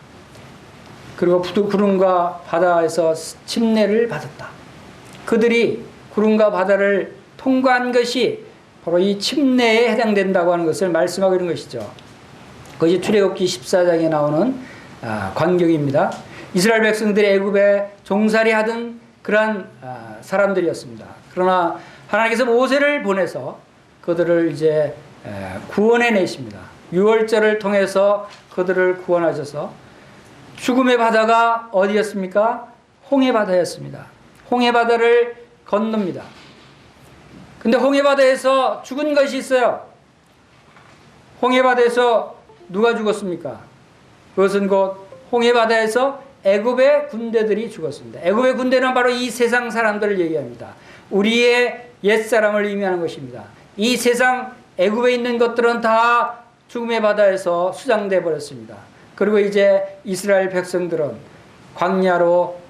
그리고 구름과 바다에서 침례를 받았다. 그들이 구름과 바다를 통과한 것이 바로 이 침례에 해당된다고 하는 것을 말씀하고 있는 것이죠. 그것이 출애굽기 14장에 나오는 광경입니다. 이스라엘 백성들이 애굽에 종살이하던 그러한 사람들이었습니다. 그러나 하나님께서 모세를 보내서 그들을 이제 구원해 내십니다. 유월절을 통해서 그들을 구원하셔서 죽음의 바다가 어디였습니까? 홍해바다였습니다. 홍해바다를 건넙니다. 근데 홍해바다에서 죽은 것이 있어요. 홍해바다에서 누가 죽었습니까? 그것은 곧 홍해바다에서 애굽의 군대들이 죽었습니다. 애굽의 군대는 바로 이 세상 사람들을 얘기합니다. 우리의 옛사람을 의미하는 것입니다. 이 세상 애굽에 있는 것들은 다 죽음의 바다에서 수장돼 버렸습니다. 그리고 이제 이스라엘 백성들은 광야로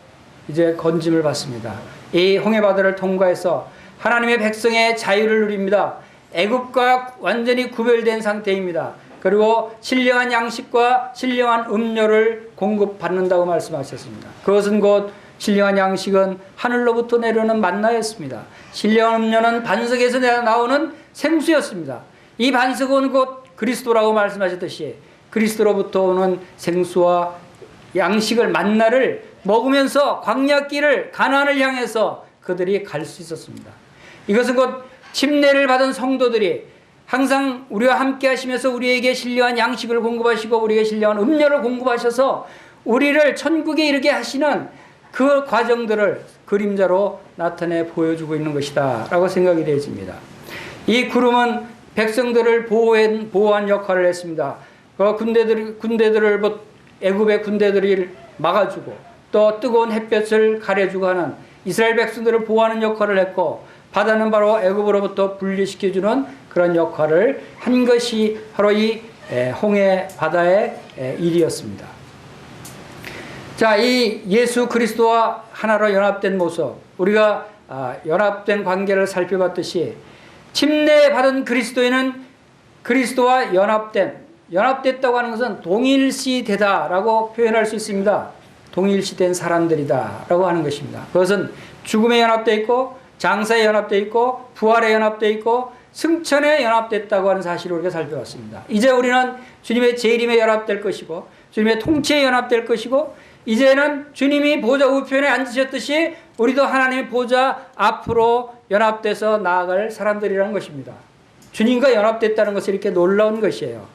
이제 건짐을 받습니다. 이 홍해바다를 통과해서 하나님의 백성의 자유를 누립니다. 애굽과 완전히 구별된 상태입니다. 그리고 신령한 양식과 신령한 음료를 공급받는다고 말씀하셨습니다. 그것은 곧 신령한 양식은 하늘로부터 내려오는 만나였습니다. 신령한 음료는 반석에서 나오는 생수였습니다. 이 반석은 곧 그리스도라고 말씀하셨듯이 그리스도로부터 오는 생수와 양식을 만나를 먹으면서 광야길을 가나안을 향해서 그들이 갈 수 있었습니다. 이것은 곧 침례를 받은 성도들이 항상 우리와 함께 하시면서 우리에게 신령한 양식을 공급하시고 우리에게 신령한 음료를 공급하셔서 우리를 천국에 이르게 하시는 그 과정들을 그림자로 나타내 보여주고 있는 것이다 라고 생각이 되어집니다. 이 구름은 백성들을 보호한 역할을 했습니다. 군대들을 애굽의 군대들을 막아주고 또 뜨거운 햇볕을 가려주고 하는 이스라엘 백성들을 보호하는 역할을 했고, 바다는 바로 애굽으로부터 분리시켜주는 그런 역할을 한 것이 바로 이 홍해 바다의 일이었습니다. 자, 이 예수 그리스도와 하나로 연합된 모습, 우리가 연합된 관계를 살펴봤듯이 침례받은 그리스도인은 그리스도와 연합됐다고 하는 것은 동일시되다라고 표현할 수 있습니다. 동일시된 사람들이다 라고 하는 것입니다. 그것은 죽음에 연합되어 있고 장사에 연합되어 있고 부활에 연합되어 있고 승천에 연합됐다고 하는 사실을 우리가 살펴봤습니다. 이제 우리는 주님의 재림에 연합될 것이고 주님의 통치에 연합될 것이고 이제는 주님이 보좌 우편에 앉으셨듯이 우리도 하나님의 보좌 앞으로 연합돼서 나아갈 사람들이라는 것입니다. 주님과 연합됐다는 것이 이렇게 놀라운 것이에요.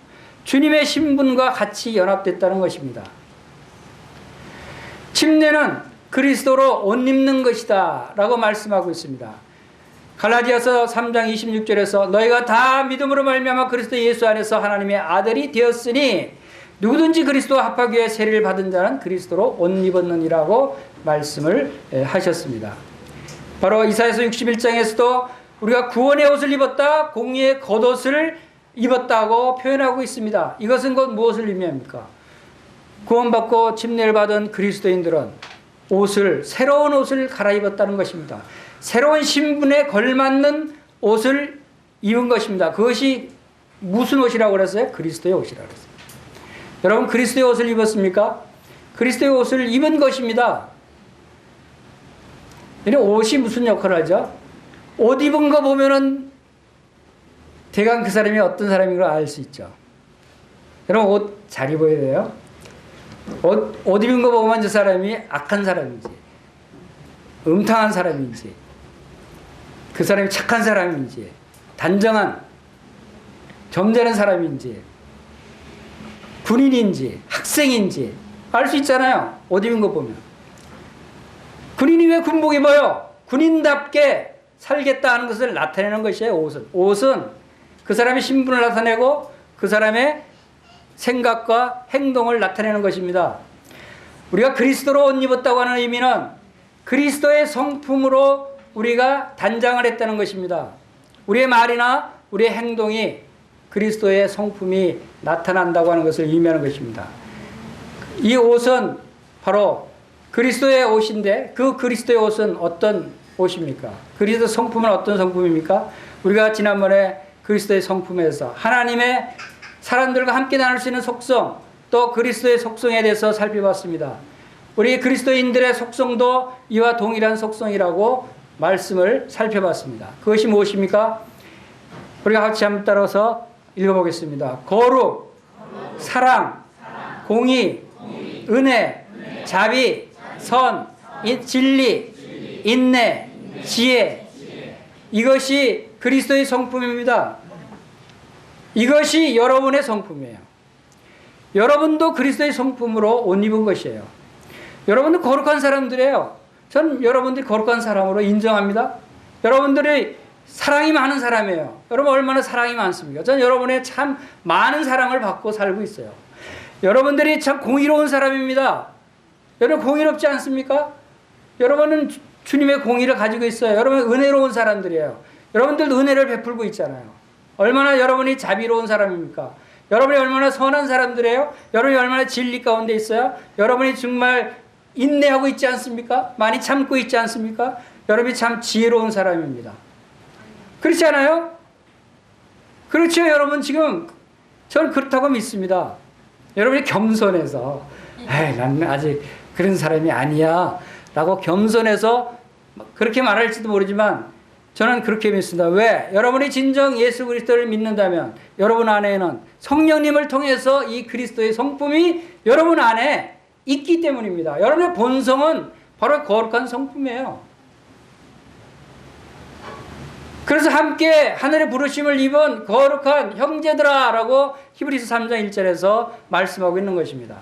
주님의 신분과 같이 연합됐다는 것입니다. 침례는 그리스도로 옷 입는 것이다 라고 말씀하고 있습니다. 갈라디아서 3장 26절에서 너희가 다 믿음으로 말미암아 그리스도 예수 안에서 하나님의 아들이 되었으니 누구든지 그리스도와 합하기 위해 세례를 받은 자는 그리스도로 옷 입었느니라고 말씀을 하셨습니다. 바로 이사야서 61장에서도 우리가 구원의 옷을 입었다, 공의의 겉옷을 입었다고 표현하고 있습니다. 이것은 곧 무엇을 의미합니까? 구원받고 침례를 받은 그리스도인들은 새로운 옷을 갈아입었다는 것입니다. 새로운 신분에 걸맞는 옷을 입은 것입니다. 그것이 무슨 옷이라고 그랬어요? 그리스도의 옷이라고 그랬어요. 여러분, 그리스도의 옷을 입었습니까? 그리스도의 옷을 입은 것입니다. 옷이 무슨 역할을 하죠? 옷 입은 거 보면은 대강 그 사람이 어떤 사람인 걸 알 수 있죠. 여러분, 옷 잘 입어야 돼요. 옷 입은 거 보면 저 사람이 악한 사람인지 음탕한 사람인지 그 사람이 착한 사람인지 단정한 점잖은 사람인지 군인인지 학생인지 알 수 있잖아요. 옷 입은 거 보면. 군인이 왜 군복 입어요? 군인답게 살겠다 하는 것을 나타내는 것이에요. 옷은 그 사람의 신분을 나타내고 그 사람의 생각과 행동을 나타내는 것입니다. 우리가 그리스도로 옷 입었다고 하는 의미는 그리스도의 성품으로 우리가 단장을 했다는 것입니다. 우리의 말이나 우리의 행동이 그리스도의 성품이 나타난다고 하는 것을 의미하는 것입니다. 이 옷은 바로 그리스도의 옷인데 그 그리스도의 옷은 어떤 옷입니까? 그리스도 성품은 어떤 성품입니까? 우리가 지난번에 그리스도의 성품에서 하나님의 사람들과 함께 나눌 수 있는 속성, 또 그리스도의 속성에 대해서 살펴봤습니다. 우리 그리스도인들의 속성도 이와 동일한 속성이라고 말씀을 살펴봤습니다. 그것이 무엇입니까? 우리가 같이 한번 따라서 읽어보겠습니다. 거룩, 사랑, 공의, 은혜, 자비, 선, 진리, 인내, 지혜. 이것이 그리스도의 성품입니다. 이것이 여러분의 성품이에요. 여러분도 그리스도의 성품으로 옷 입은 것이에요. 여러분도 거룩한 사람들이에요. 전 여러분들이 거룩한 사람으로 인정합니다. 여러분들이 사랑이 많은 사람이에요. 여러분 얼마나 사랑이 많습니까? 저는 여러분의 참 많은 사랑을 받고 살고 있어요. 여러분들이 참 공의로운 사람입니다. 여러분 공의롭지 않습니까? 여러분은 주님의 공의를 가지고 있어요. 여러분 은혜로운 사람들이에요. 여러분들도 은혜를 베풀고 있잖아요. 얼마나 여러분이 자비로운 사람입니까? 여러분이 얼마나 선한 사람들이에요? 여러분이 얼마나 진리 가운데 있어요? 여러분이 정말 인내하고 있지 않습니까? 많이 참고 있지 않습니까? 여러분이 참 지혜로운 사람입니다. 그렇지 않아요? 그렇죠. 여러분 지금 저는 그렇다고 믿습니다. 여러분이 겸손해서 에이 나는 아직 그런 사람이 아니야 라고 겸손해서 그렇게 말할지도 모르지만 저는 그렇게 믿습니다. 왜? 여러분이 진정 예수 그리스도를 믿는다면 여러분 안에는 성령님을 통해서 이 그리스도의 성품이 여러분 안에 있기 때문입니다. 여러분의 본성은 바로 거룩한 성품이에요. 그래서 함께 하늘의 부르심을 입은 거룩한 형제들아 라고 히브리서 3장 1절에서 말씀하고 있는 것입니다.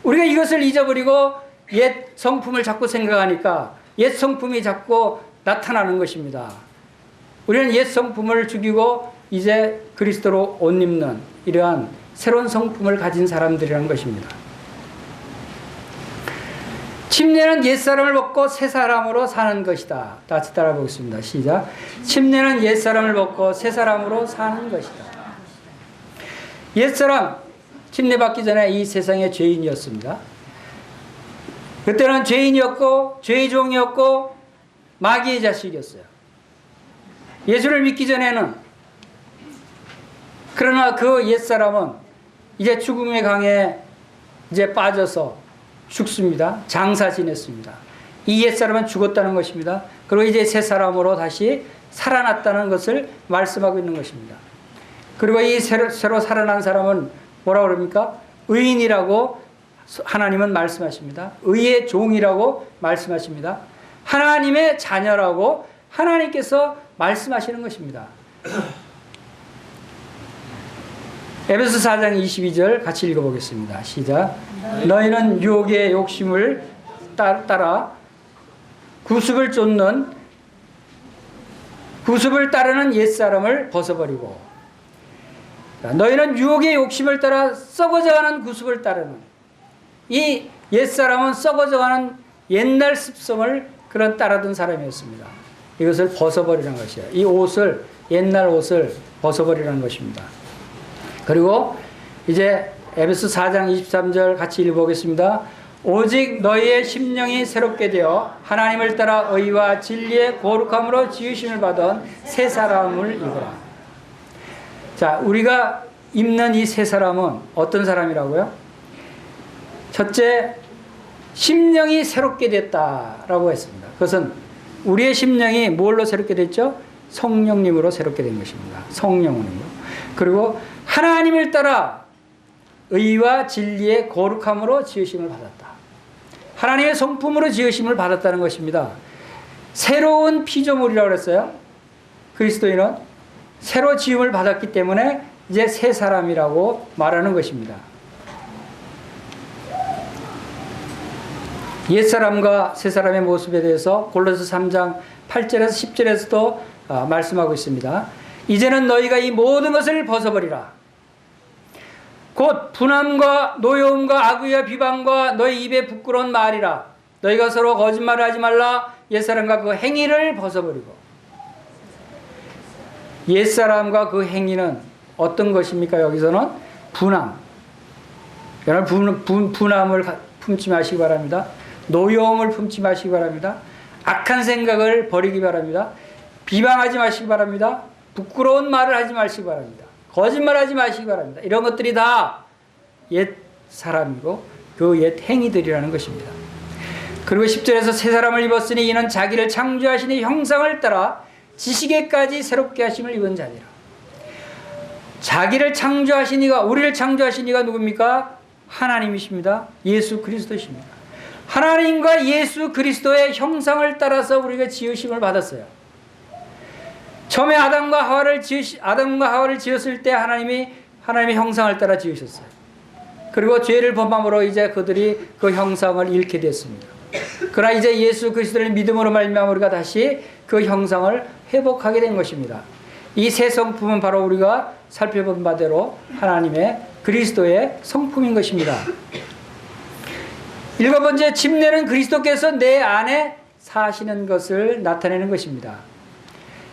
우리가 이것을 잊어버리고 옛 성품을 자꾸 생각하니까 옛 성품이 자꾸 나타나는 것입니다. 우리는 옛 성품을 죽이고 이제 그리스도로 옷 입는 이러한 새로운 성품을 가진 사람들이라는 것입니다. 침례는 옛사람을 벗고 새사람으로 사는 것이다. 다시 따라 보겠습니다. 시작. 침례는 옛사람을 벗고 새사람으로 사는 것이다. 옛사람, 침례 받기 전에 이 세상의 죄인이었습니다. 그때는 죄인이었고 죄의 종이었고 마귀의 자식이었어요. 예수를 믿기 전에는. 그러나 그 옛사람은 이제 죽음의 강에 이제 빠져서 죽습니다. 장사 지냈습니다. 이 옛사람은 죽었다는 것입니다. 그리고 이제 새 사람으로 다시 살아났다는 것을 말씀하고 있는 것입니다. 그리고 이 새로 살아난 사람은 뭐라고 그럽니까? 의인이라고 하나님은 말씀하십니다. 의의 종이라고 말씀하십니다. 하나님의 자녀라고 하나님께서 말씀하시는 것입니다. 에베소 4장 22절 같이 읽어보겠습니다. 시작. 너희는 유혹의 욕심을 따라 구습을 따르는 옛사람을 벗어버리고, 너희는 유혹의 욕심을 따라 썩어져가는 구습을 따르는, 이 옛사람은 썩어져가는 옛날 습성을 그런 따르던 사람이었습니다. 이것을 벗어버리는 것이에요. 이 옷을, 옛날 옷을 벗어버리는 것입니다. 그리고 이제 에베소 4장 23절 같이 읽어보겠습니다. 오직 너희의 심령이 새롭게 되어 하나님을 따라 의와 진리의 거룩함으로 지으심을 받은 새 사람을 입어라. 자, 우리가 입는 이 새 사람은 어떤 사람이라고요? 첫째, 심령이 새롭게 됐다라고 했습니다. 그것은 우리의 심령이 뭘로 새롭게 됐죠? 성령님으로 새롭게 된 것입니다. 성령으로. 그리고 하나님을 따라 의와 진리의 거룩함으로 지으심을 받았다. 하나님의 성품으로 지으심을 받았다는 것입니다. 새로운 피조물이라고 그랬어요. 그리스도인은 새로 지음을 받았기 때문에 이제 새 사람이라고 말하는 것입니다. 옛사람과 새사람의 모습에 대해서 골로새 3장 8절에서 10절에서도 말씀하고 있습니다. 이제는 너희가 이 모든 것을 벗어버리라. 곧 분함과 노여움과 악의와 비방과 너희 입에 부끄러운 말이라. 너희가 서로 거짓말을 하지 말라. 옛사람과 그 행위를 벗어버리고. 옛사람과 그 행위는 어떤 것입니까? 여기서는 분함. 여러분 분함을 품지 마시기 바랍니다. 노여움을 품지 마시기 바랍니다. 악한 생각을 버리기 바랍니다. 비방하지 마시기 바랍니다. 부끄러운 말을 하지 마시기 바랍니다. 거짓말하지 마시기 바랍니다. 이런 것들이 다 옛 사람이고 그 옛 행위들이라는 것입니다. 그리고 10절에서 새 사람을 입었으니 이는 자기를 창조하신 이 형상을 따라 지식에까지 새롭게 하심을 입은 자니라. 자기를 창조하신 이가, 우리를 창조하신 이가 누굽니까? 하나님이십니다. 예수 그리스도십니다. 하나님과 예수 그리스도의 형상을 따라서 우리가 지으심을 받았어요. 처음에 아담과 하와를 지었을 때 하나님의 형상을 따라 지으셨어요. 그리고 죄를 범함으로 이제 그들이 그 형상을 잃게 됐습니다. 그러나 이제 예수 그리스도를 믿음으로 말미암아 우리가 다시 그 형상을 회복하게 된 것입니다. 이 새 성품은 바로 우리가 살펴본 바대로 하나님의 그리스도의 성품인 것입니다. 일곱 번째, 침례는 그리스도께서 내 안에 사시는 것을 나타내는 것입니다.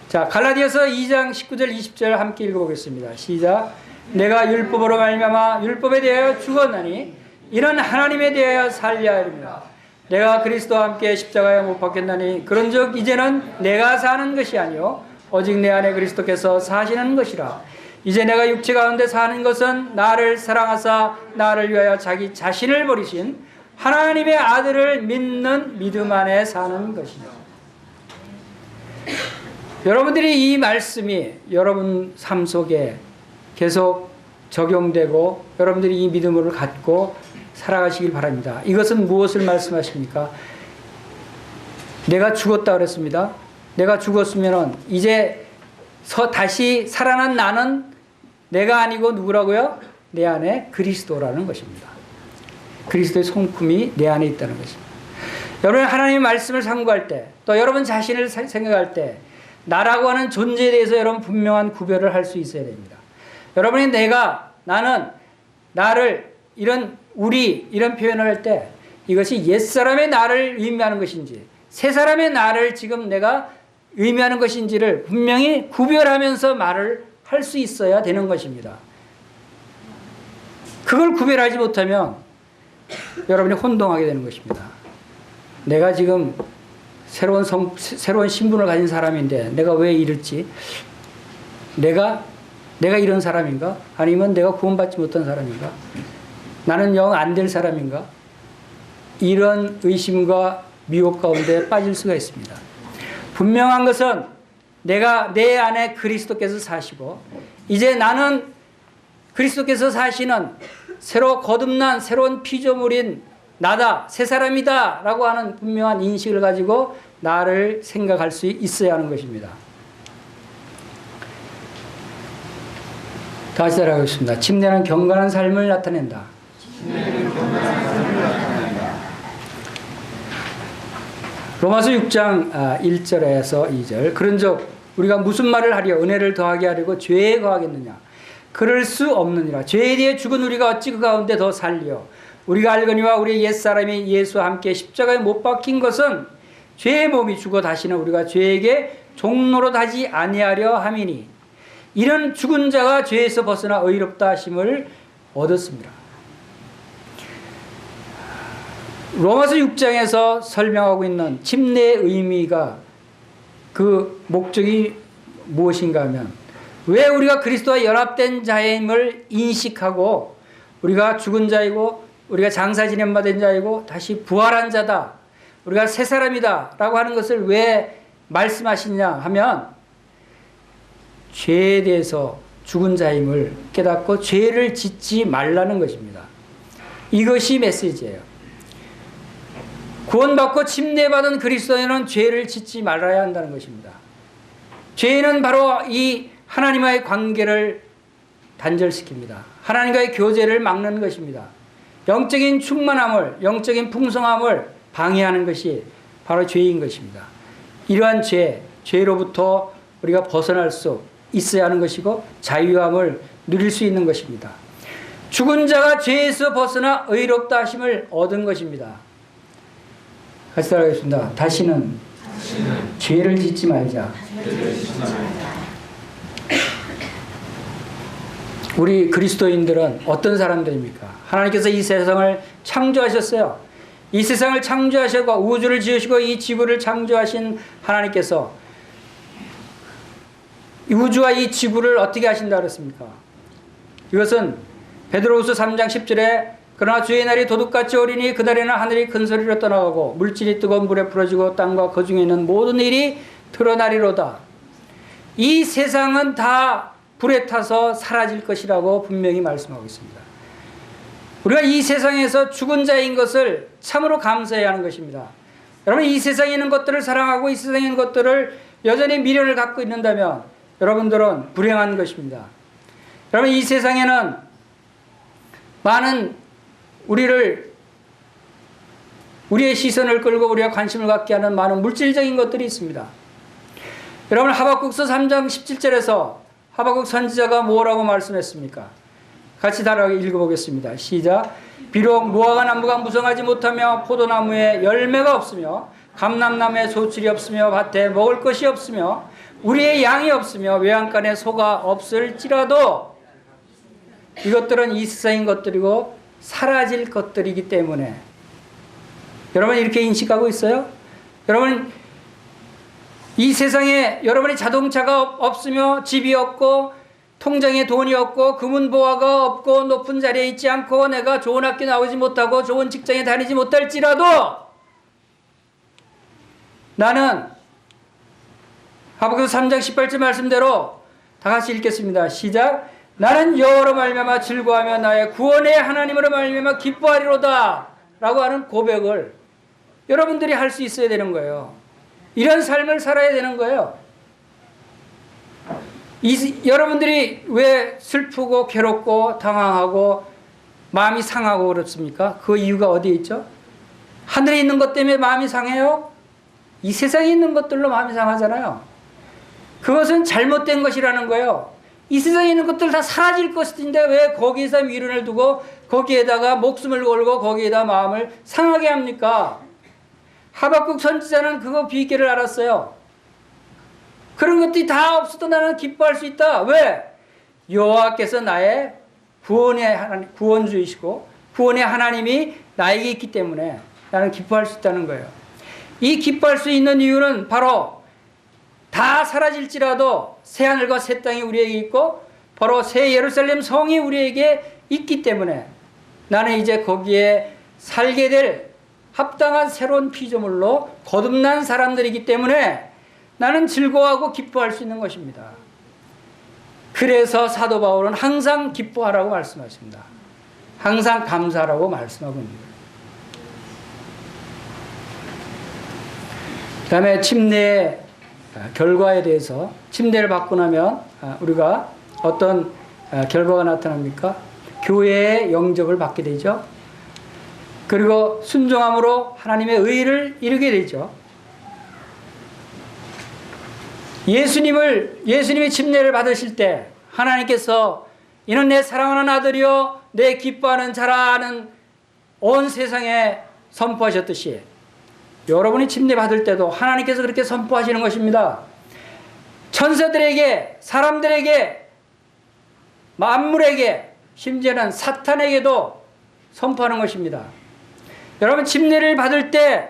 자, 갈라디아서 2장 19절 20절 함께 읽어보겠습니다. 시작. 내가 율법으로 말미암아 율법에 대하여 죽었나니 이는 하나님에 대하여 살려 합니다. 내가 그리스도와 함께 십자가에 못 박혔나니 그런즉 이제는 내가 사는 것이 아니요 오직 내 안에 그리스도께서 사시는 것이라. 이제 내가 육체 가운데 사는 것은 나를 사랑하사 나를 위하여 자기 자신을 버리신 하나님의 아들을 믿는 믿음 안에 사는 것이요. 여러분들이 이 말씀이 여러분 삶 속에 계속 적용되고 여러분들이 이 믿음을 갖고 살아가시길 바랍니다. 이것은 무엇을 말씀하십니까? 내가 죽었다 그랬습니다. 내가 죽었으면 이제 다시 살아난 나는 내가 아니고 누구라고요? 내 안에 그리스도라는 것입니다. 그리스도의 성품이 내 안에 있다는 것입니다. 여러분 하나님의 말씀을 상고할 때 또 여러분 자신을 생각할 때 나라고 하는 존재에 대해서 여러분 분명한 구별을 할 수 있어야 됩니다. 여러분이 나는, 나를 우리 이런 표현을 할 때 이것이 옛사람의 나를 의미하는 것인지 새 사람의 나를 지금 내가 의미하는 것인지를 분명히 구별하면서 말을 할 수 있어야 되는 것입니다. 그걸 구별하지 못하면 여러분이 혼동하게 되는 것입니다. 내가 지금 새로운 신분을 가진 사람인데 내가 왜 이럴지? 내가 이런 사람인가? 아니면 내가 구원받지 못한 사람인가? 나는 영 안 될 사람인가? 이런 의심과 미혹 가운데 빠질 수가 있습니다. 분명한 것은 내 안에 그리스도께서 사시고 이제 나는 그리스도께서 사시는 새로 거듭난 새로운 피조물인 나다, 새 사람이다 라고 하는 분명한 인식을 가지고 나를 생각할 수 있어야 하는 것입니다. 다시 따라하겠습니다. 침례는 경건한 삶을 나타낸다. 로마서 6장 1절에서 2절. 그런즉 우리가 무슨 말을 하려 은혜를 더하게 하려고 죄에 거하겠느냐? 그럴 수 없느니라. 죄에 대해 죽은 우리가 어찌 그 가운데 더 살리요? 우리가 알거니와 우리의 옛사람이 예수와 함께 십자가에 못 박힌 것은 죄의 몸이 죽어 다시는 우리가 죄에게 종로로 하지 아니하려 함이니 이런 죽은 자가 죄에서 벗어나 의롭다 하심을 얻었습니다. 로마서 6장에서 설명하고 있는 침례의 의미가 그 목적이 무엇인가 하면 왜 우리가 그리스도와 연합된 자임을 인식하고 우리가 죽은 자이고 우리가 장사 지냄받은 자이고 다시 부활한 자다. 우리가 새 사람이다 라고 하는 것을 왜 말씀하시냐 하면 죄에 대해서 죽은 자임을 깨닫고 죄를 짓지 말라는 것입니다. 이것이 메시지예요. 구원받고 침례받은 그리스도인은 죄를 짓지 말아야 한다는 것입니다. 죄는 바로 이 하나님과의 관계를 단절시킵니다. 하나님과의 교제를 막는 것입니다. 영적인 충만함을, 영적인 풍성함을 방해하는 것이 바로 죄인 것입니다. 이러한 죄로부터 우리가 벗어날 수 있어야 하는 것이고 자유함을 누릴 수 있는 것입니다. 죽은 자가 죄에서 벗어나 의롭다 하심을 얻은 것입니다. 같이 따라하겠습니다. 다시는 죄를 짓지 말자. 우리 그리스도인들은 어떤 사람들입니까? 하나님께서 이 세상을 창조하셨어요. 이 세상을 창조하시고 우주를 지으시고 이 지구를 창조하신 하나님께서 우주와 이 지구를 어떻게 하신다 그랬습니까? 이것은 베드로후서 3장 10절에 그러나 주의 날이 도둑같이 오리니 그날에는 하늘이 큰 소리로 떠나가고 물질이 뜨거운 물에 풀어지고 땅과 그 중에 있는 모든 일이 드러나리로다. 이 세상은 다 불에 타서 사라질 것이라고 분명히 말씀하고 있습니다. 우리가 이 세상에서 죽은 자인 것을 참으로 감사해야 하는 것입니다. 여러분 이 세상에 있는 것들을 사랑하고 이 세상에 있는 것들을 여전히 미련을 갖고 있는다면 여러분들은 불행한 것입니다. 여러분 이 세상에는 많은 우리의 시선을 끌고 우리가 관심을 갖게 하는 많은 물질적인 것들이 있습니다. 여러분 하박국서 3장 17절에서 하박국 선지자가 뭐라고 말씀했습니까? 같이 따라 읽어보겠습니다. 시작. 비록 무화과 나무가 무성하지 못하며 포도나무에 열매가 없으며 감람나무에 소출이 없으며 밭에 먹을 것이 없으며 우리의 양이 없으며 외양간에 소가 없을지라도 이것들은 이 세상인 것들이고 사라질 것들이기 때문에 여러분 이렇게 인식하고 있어요? 여러분 이 세상에 여러분이 자동차가 없으며 집이 없고 통장에 돈이 없고 금은보화가 없고 높은 자리에 있지 않고 내가 좋은 학교 나오지 못하고 좋은 직장에 다니지 못할지라도 나는 하박국 3장 18절 말씀대로 다 같이 읽겠습니다. 시작. 나는 여호와로 말미암아 즐거워하며 나의 구원의 하나님으로 말미암아 기뻐하리로다 라고 하는 고백을 여러분들이 할 수 있어야 되는 거예요. 이런 삶을 살아야 되는 거예요. 여러분들이 왜 슬프고 괴롭고 당황하고 마음이 상하고 그렇습니까? 그 이유가 어디에 있죠? 하늘에 있는 것 때문에 마음이 상해요? 이 세상에 있는 것들로 마음이 상하잖아요. 그것은 잘못된 것이라는 거예요. 이 세상에 있는 것들 다 사라질 것인데 왜 거기에서 미련을 두고 거기에다가 목숨을 걸고 거기에다 마음을 상하게 합니까? 하박국 선지자는 그거 비결을 알았어요. 그런 것들이 다 없어도 나는 기뻐할 수 있다. 왜? 여호와께서 나의 구원주이시고 구원의 하나님이 나에게 있기 때문에 나는 기뻐할 수 있다는 거예요. 이 기뻐할 수 있는 이유는 바로 다 사라질지라도 새 하늘과 새 땅이 우리에게 있고 바로 새 예루살렘 성이 우리에게 있기 때문에 나는 이제 거기에 살게 될 합당한 새로운 피조물로 거듭난 사람들이기 때문에 나는 즐거워하고 기뻐할 수 있는 것입니다. 그래서 사도 바울은 항상 기뻐하라고 말씀하십니다. 항상 감사하라고 말씀하고 있습니다. 그 다음에 침례의 결과에 대해서 침례를 받고 나면 우리가 어떤 결과가 나타납니까? 교회의 영접을 받게 되죠. 그리고 순종함으로 하나님의 의를 이루게 되죠. 예수님이 침례를 받으실 때 하나님께서 이는 내 사랑하는 아들이요 내 기뻐하는 자라는 온 세상에 선포하셨듯이 여러분이 침례 받을 때도 하나님께서 그렇게 선포하시는 것입니다. 천사들에게, 사람들에게, 만물에게, 심지어는 사탄에게도 선포하는 것입니다. 여러분 침례를 받을 때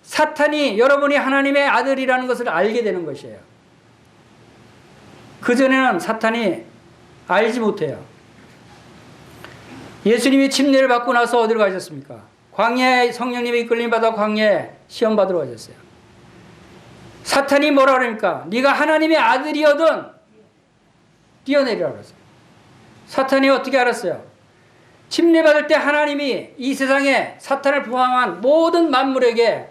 사탄이 여러분이 하나님의 아들이라는 것을 알게 되는 것이에요. 그전에는 사탄이 알지 못해요. 예수님이 침례를 받고 나서 어디로 가셨습니까? 광야에 성령님의 이끌림 받아 광야에 시험 받으러 가셨어요. 사탄이 뭐라 그러니까 네가 하나님의 아들이거든 뛰어내리라고 그랬어요. 사탄이 어떻게 알았어요? 침례 받을 때 하나님이 이 세상에 사탄을 포함한 모든 만물에게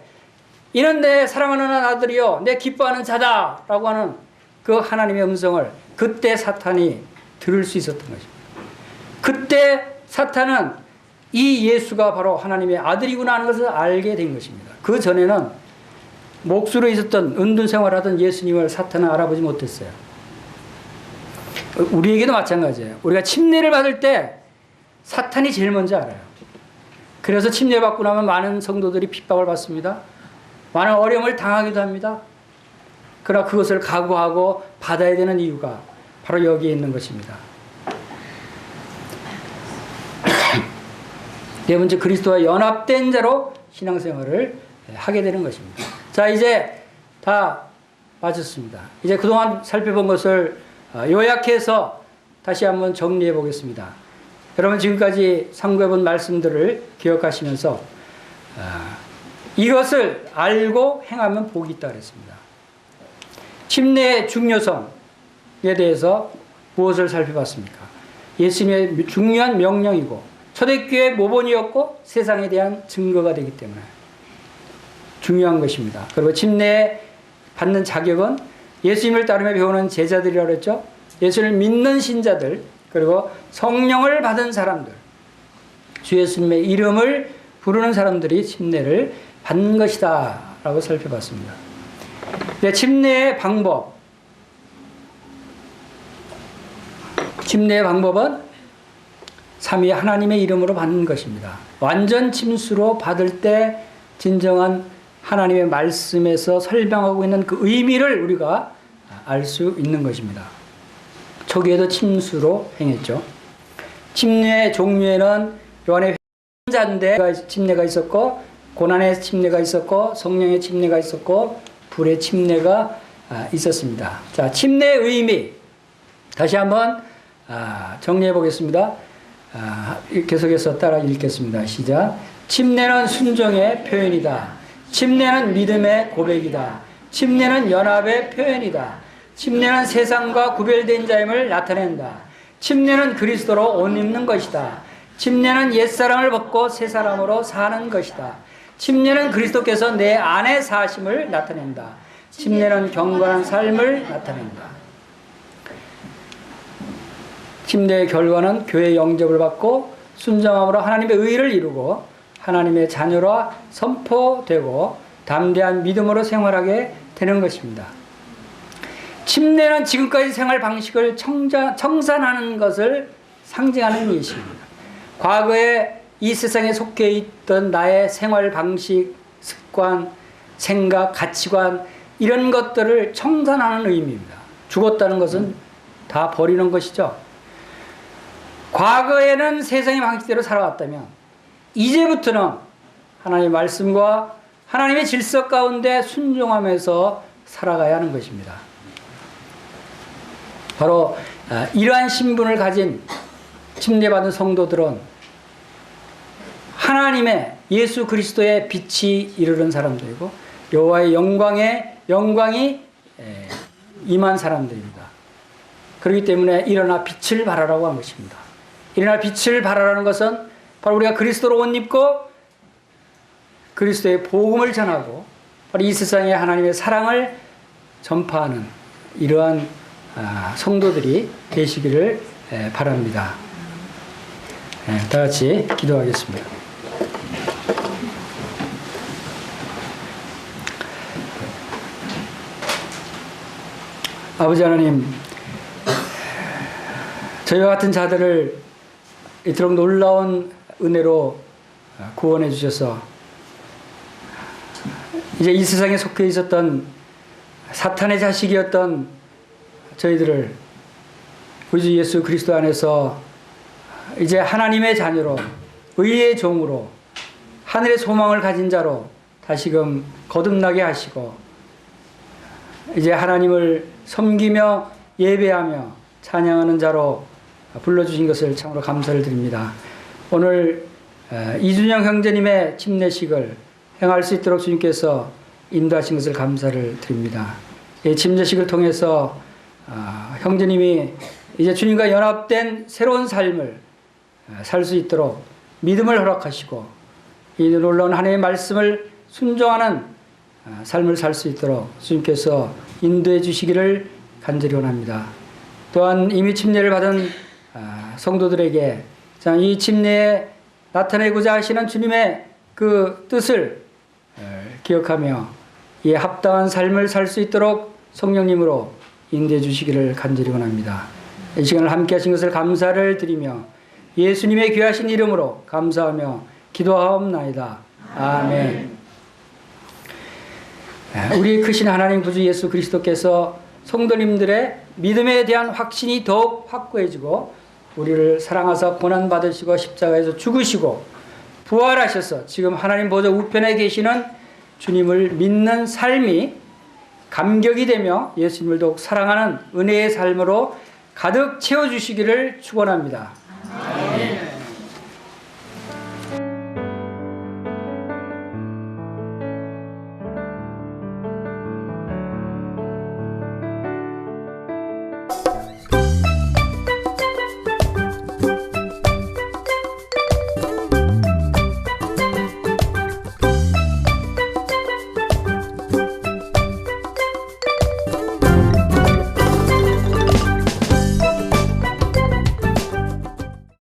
이는 내 사랑하는 아들이요 내 기뻐하는 자다 라고 하는 그 하나님의 음성을 그때 사탄이 들을 수 있었던 것입니다. 그때 사탄은 이 예수가 바로 하나님의 아들이구나 하는 것을 알게 된 것입니다. 그 전에는 몫으로 있었던 은둔 생활하던 예수님을 사탄은 알아보지 못했어요. 우리에게도 마찬가지예요. 우리가 침례를 받을 때 사탄이 제일 먼저 알아요. 그래서 침례 받고 나면 많은 성도들이 핍박을 받습니다. 많은 어려움을 당하기도 합니다. 그러나 그것을 각오하고 받아야 되는 이유가 바로 여기에 있는 것입니다. 네 번째, 그리스도와 연합된 자로 신앙생활을 하게 되는 것입니다. 자, 이제 다 마쳤습니다. 이제 그동안 살펴본 것을 요약해서 다시 한번 정리해 보겠습니다. 여러분 지금까지 상고해 본 말씀들을 기억하시면서 이것을 알고 행하면 복이 있다 그랬습니다. 침례의 중요성에 대해서 무엇을 살펴봤습니까? 예수님의 중요한 명령이고 초대교회의 모본이었고 세상에 대한 증거가 되기 때문에 중요한 것입니다. 그리고 침례 받는 자격은 예수님을 따르며 배우는 제자들이라고 그랬죠. 예수를 믿는 신자들 그리고 성령을 받은 사람들 주 예수님의 이름을 부르는 사람들이 침례를 받는 것이다 라고 살펴봤습니다. 침례의 방법 침례의 방법은 삼위 하나님의 이름으로 받는 것입니다. 완전 침수로 받을 때 진정한 하나님의 말씀에서 설명하고 있는 그 의미를 우리가 알 수 있는 것입니다. 초기에도 침수로 행했죠. 침례의 종류에는 요한의 회자인데 침례가 있었고, 고난의 침례가 있었고, 성령의 침례가 있었고, 불의 침례가 있었습니다. 자, 침례의 의미 다시 한번 정리해 보겠습니다. 계속해서 따라 읽겠습니다. 시작. 침례는 순종의 표현이다. 침례는 믿음의 고백이다. 침례는 연합의 표현이다. 침례는 세상과 구별된 자임을 나타낸다. 침례는 그리스도로 옷 입는 것이다. 침례는 옛사람을 벗고 새사람으로 사는 것이다. 침례는 그리스도께서 내 안에 사심을 나타낸다. 침례는 경건한 삶을 나타낸다. 침례의 결과는 교회의 영접을 받고 순종함으로 하나님의 의를 이루고 하나님의 자녀로 선포되고 담대한 믿음으로 생활하게 되는 것입니다. 침례는 지금까지 생활 방식을 청산하는 것을 상징하는 예식입니다. 과거에 이 세상에 속해 있던 나의 생활 방식, 습관, 생각, 가치관 이런 것들을 청산하는 의미입니다. 죽었다는 것은 다 버리는 것이죠. 과거에는 세상의 방식대로 살아왔다면 이제부터는 하나님의 말씀과 하나님의 질서 가운데 순종하면서 살아가야 하는 것입니다. 바로 이러한 신분을 가진 침례받은 성도들은 하나님의 예수 그리스도의 빛이 이르는 사람들이고 여호와의 영광이 임한 사람들입니다. 그렇기 때문에 일어나 빛을 발하라고 한 것입니다. 일어나 빛을 발하라는 것은 바로 우리가 그리스도로 옷 입고 그리스도의 복음을 전하고 바로 이 세상에 하나님의 사랑을 전파하는 이러한 성도들이 되시기를 바랍니다. 다 같이 기도하겠습니다. 아버지 하나님, 저희와 같은 자들을 이토록 놀라운 은혜로 구원해 주셔서 이제 이 세상에 속해 있었던 사탄의 자식이었던 저희들을 우리 주 예수 그리스도 안에서 이제 하나님의 자녀로 의의 종으로 하늘의 소망을 가진 자로 다시금 거듭나게 하시고 이제 하나님을 섬기며 예배하며 찬양하는 자로 불러주신 것을 참으로 감사를 드립니다. 오늘 이준영 형제님의 침례식을 행할 수 있도록 주님께서 인도하신 것을 감사를 드립니다. 이 침례식을 통해서 형제님이 이제 주님과 연합된 새로운 삶을 살 수 있도록 믿음을 허락하시고 이 놀라운 하나님의 말씀을 순종하는 삶을 살 수 있도록 주님께서 인도해 주시기를 간절히 원합니다. 또한 이미 침례를 받은 성도들에게 이 침례에 나타내고자 하시는 주님의 그 뜻을 기억하며 이에 합당한 삶을 살 수 있도록 성령님으로 인도해 주시기를 간절히 원합니다. 이 시간을 함께 하신 것을 감사를 드리며 예수님의 귀하신 이름으로 감사하며 기도하옵나이다. 아멘. 우리 크신 하나님 구주 예수 그리스도께서 성도님들의 믿음에 대한 확신이 더욱 확고해지고 우리를 사랑하사 고난받으시고 십자가에서 죽으시고 부활하셔서 지금 하나님 보좌 우편에 계시는 주님을 믿는 삶이 감격이 되며 예수님을 더욱 사랑하는 은혜의 삶으로 가득 채워주시기를 축원합니다. 아멘.